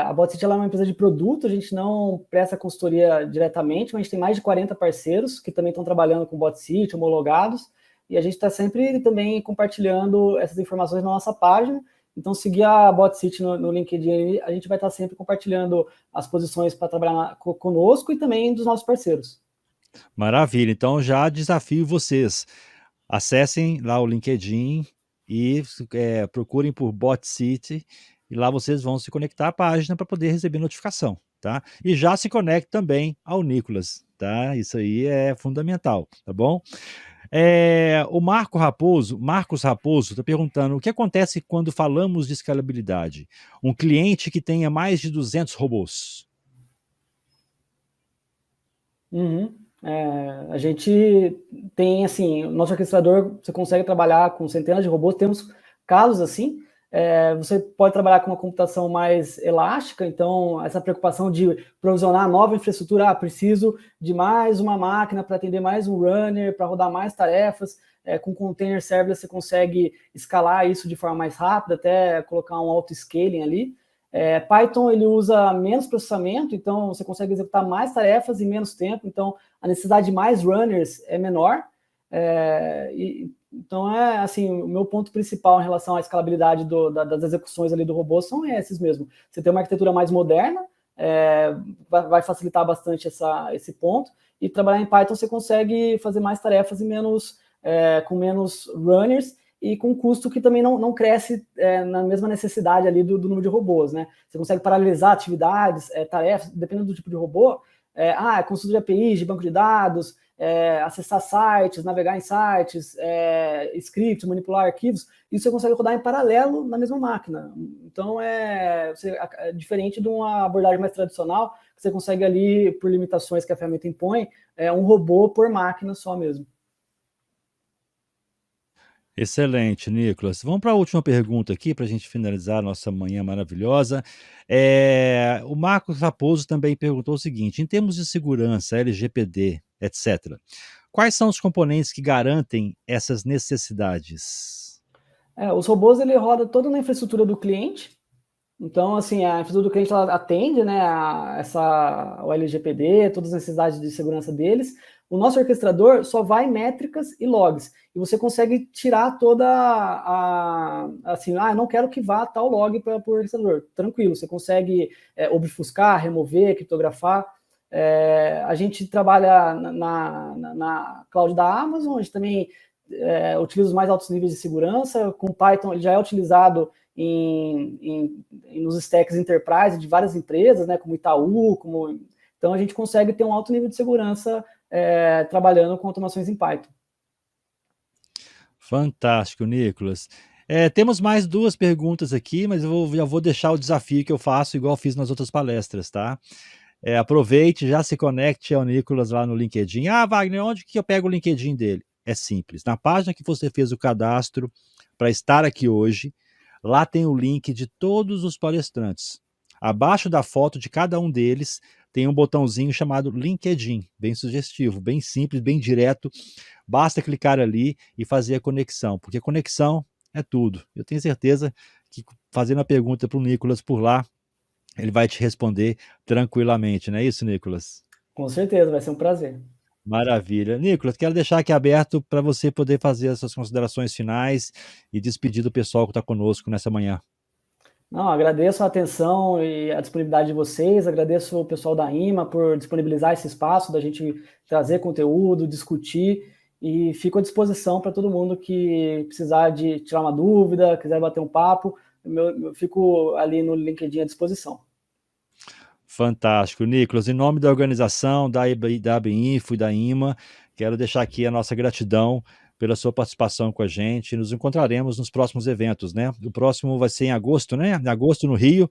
A BotCity é uma empresa de produto, a gente não presta consultoria diretamente, mas a gente tem mais de 40 parceiros que também estão trabalhando com BotCity, homologados, e a gente está sempre também compartilhando essas informações na nossa página. Então, seguir a BotCity no LinkedIn, a gente vai estar sempre compartilhando as posições para trabalhar conosco e também dos nossos parceiros. Maravilha, então já desafio vocês. Acessem lá o LinkedIn e procurem por BotCity, e lá vocês vão se conectar à página para poder receber notificação, tá? E já se conecte também ao Nicolas, tá? Isso aí é fundamental, tá bom? O Marcos Raposo está perguntando o que acontece quando falamos de escalabilidade? Um cliente que tenha mais de 200 robôs. A gente tem, assim, o nosso orquestrador, você consegue trabalhar com centenas de robôs, temos casos assim, Você pode trabalhar com uma computação mais elástica, então essa preocupação de provisionar nova infraestrutura, preciso de mais uma máquina para atender mais um runner, para rodar mais tarefas, com container serverless você consegue escalar isso de forma mais rápida, até colocar um auto-scaling ali. Python ele usa menos processamento, então você consegue executar mais tarefas em menos tempo, então a necessidade de mais runners é menor. Então, assim, o meu ponto principal em relação à escalabilidade das execuções ali do robô são esses mesmo. Você tem uma arquitetura mais moderna, vai facilitar bastante esse ponto, e trabalhar em Python você consegue fazer mais tarefas com menos runners, e com custo que também não cresce na mesma necessidade ali do número de robôs, né? Você consegue paralelizar atividades, tarefas, dependendo do tipo de robô, consulta de APIs, de banco de dados, acessar sites, navegar em sites, scripts, manipular arquivos, isso você consegue rodar em paralelo na mesma máquina. Então, é diferente de uma abordagem mais tradicional, que você consegue ali, por limitações que a ferramenta impõe, um robô por máquina só mesmo. Excelente, Nicolas. Vamos para a última pergunta aqui, para a gente finalizar a nossa manhã maravilhosa. O Marcos Raposo também perguntou o seguinte: em termos de segurança, LGPD, etc., quais são os componentes que garantem essas necessidades? Os robôs, ele roda toda na infraestrutura do cliente. Então, assim, a infraestrutura do cliente ela atende, né, o LGPD, todas as necessidades de segurança deles. O nosso orquestrador só vai em métricas e logs. E você consegue tirar toda assim, eu não quero que vá tal log para o orquestrador. Tranquilo, você consegue obfuscar, remover, criptografar. A gente trabalha na cloud da Amazon, a gente também utiliza os mais altos níveis de segurança. Com Python, ele já é utilizado nos stacks enterprise de várias empresas, né, como Itaú, então a gente consegue ter um alto nível de segurança trabalhando com automações em Python. Fantástico, Nicolas. Temos mais 2 perguntas aqui, mas já vou deixar o desafio que eu faço igual fiz nas outras palestras, tá? Aproveite, já se conecte ao Nicolas lá no LinkedIn. Wagner, onde que eu pego o LinkedIn dele? É simples, na página que você fez o cadastro para estar aqui hoje, lá tem o link de todos os palestrantes. Abaixo da foto de cada um deles tem um botãozinho chamado LinkedIn, bem sugestivo, bem simples, bem direto. Basta clicar ali e fazer a conexão, porque conexão é tudo. Eu tenho certeza que fazendo a pergunta para o Nicolas por lá, ele vai te responder tranquilamente, não é isso, Nicolas? Com certeza, vai ser um prazer. Maravilha. Nicolas, quero deixar aqui aberto para você poder fazer as suas considerações finais e despedir do pessoal que está conosco nessa manhã. Não, agradeço a atenção e a disponibilidade de vocês, agradeço o pessoal da IMA por disponibilizar esse espaço da gente trazer conteúdo, discutir, e fico à disposição para todo mundo que precisar de tirar uma dúvida, quiser bater um papo, eu fico ali no LinkedIn à disposição. Fantástico, Nicolas. Em nome da organização, da ABInfo e da IMA, quero deixar aqui a nossa gratidão pela sua participação com a gente. Nos encontraremos nos próximos eventos, né? O próximo vai ser em agosto, né? Em agosto, no Rio.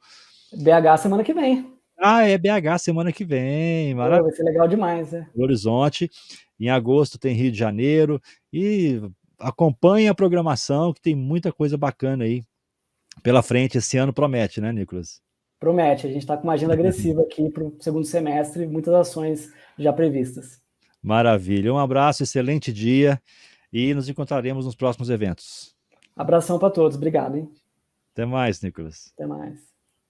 BH semana que vem. É BH semana que vem. Maravilha. Vai ser legal demais, né? Belo Horizonte. Em agosto tem Rio de Janeiro. E acompanhe a programação, que tem muita coisa bacana aí pela frente. Esse ano promete, né, Nicolas? Promete. A gente está com uma agenda agressiva aqui para o segundo semestre, muitas ações já previstas. Maravilha. Um abraço, excelente dia e nos encontraremos nos próximos eventos. Abração para todos. Obrigado, hein? Até mais, Nicolas. Até mais.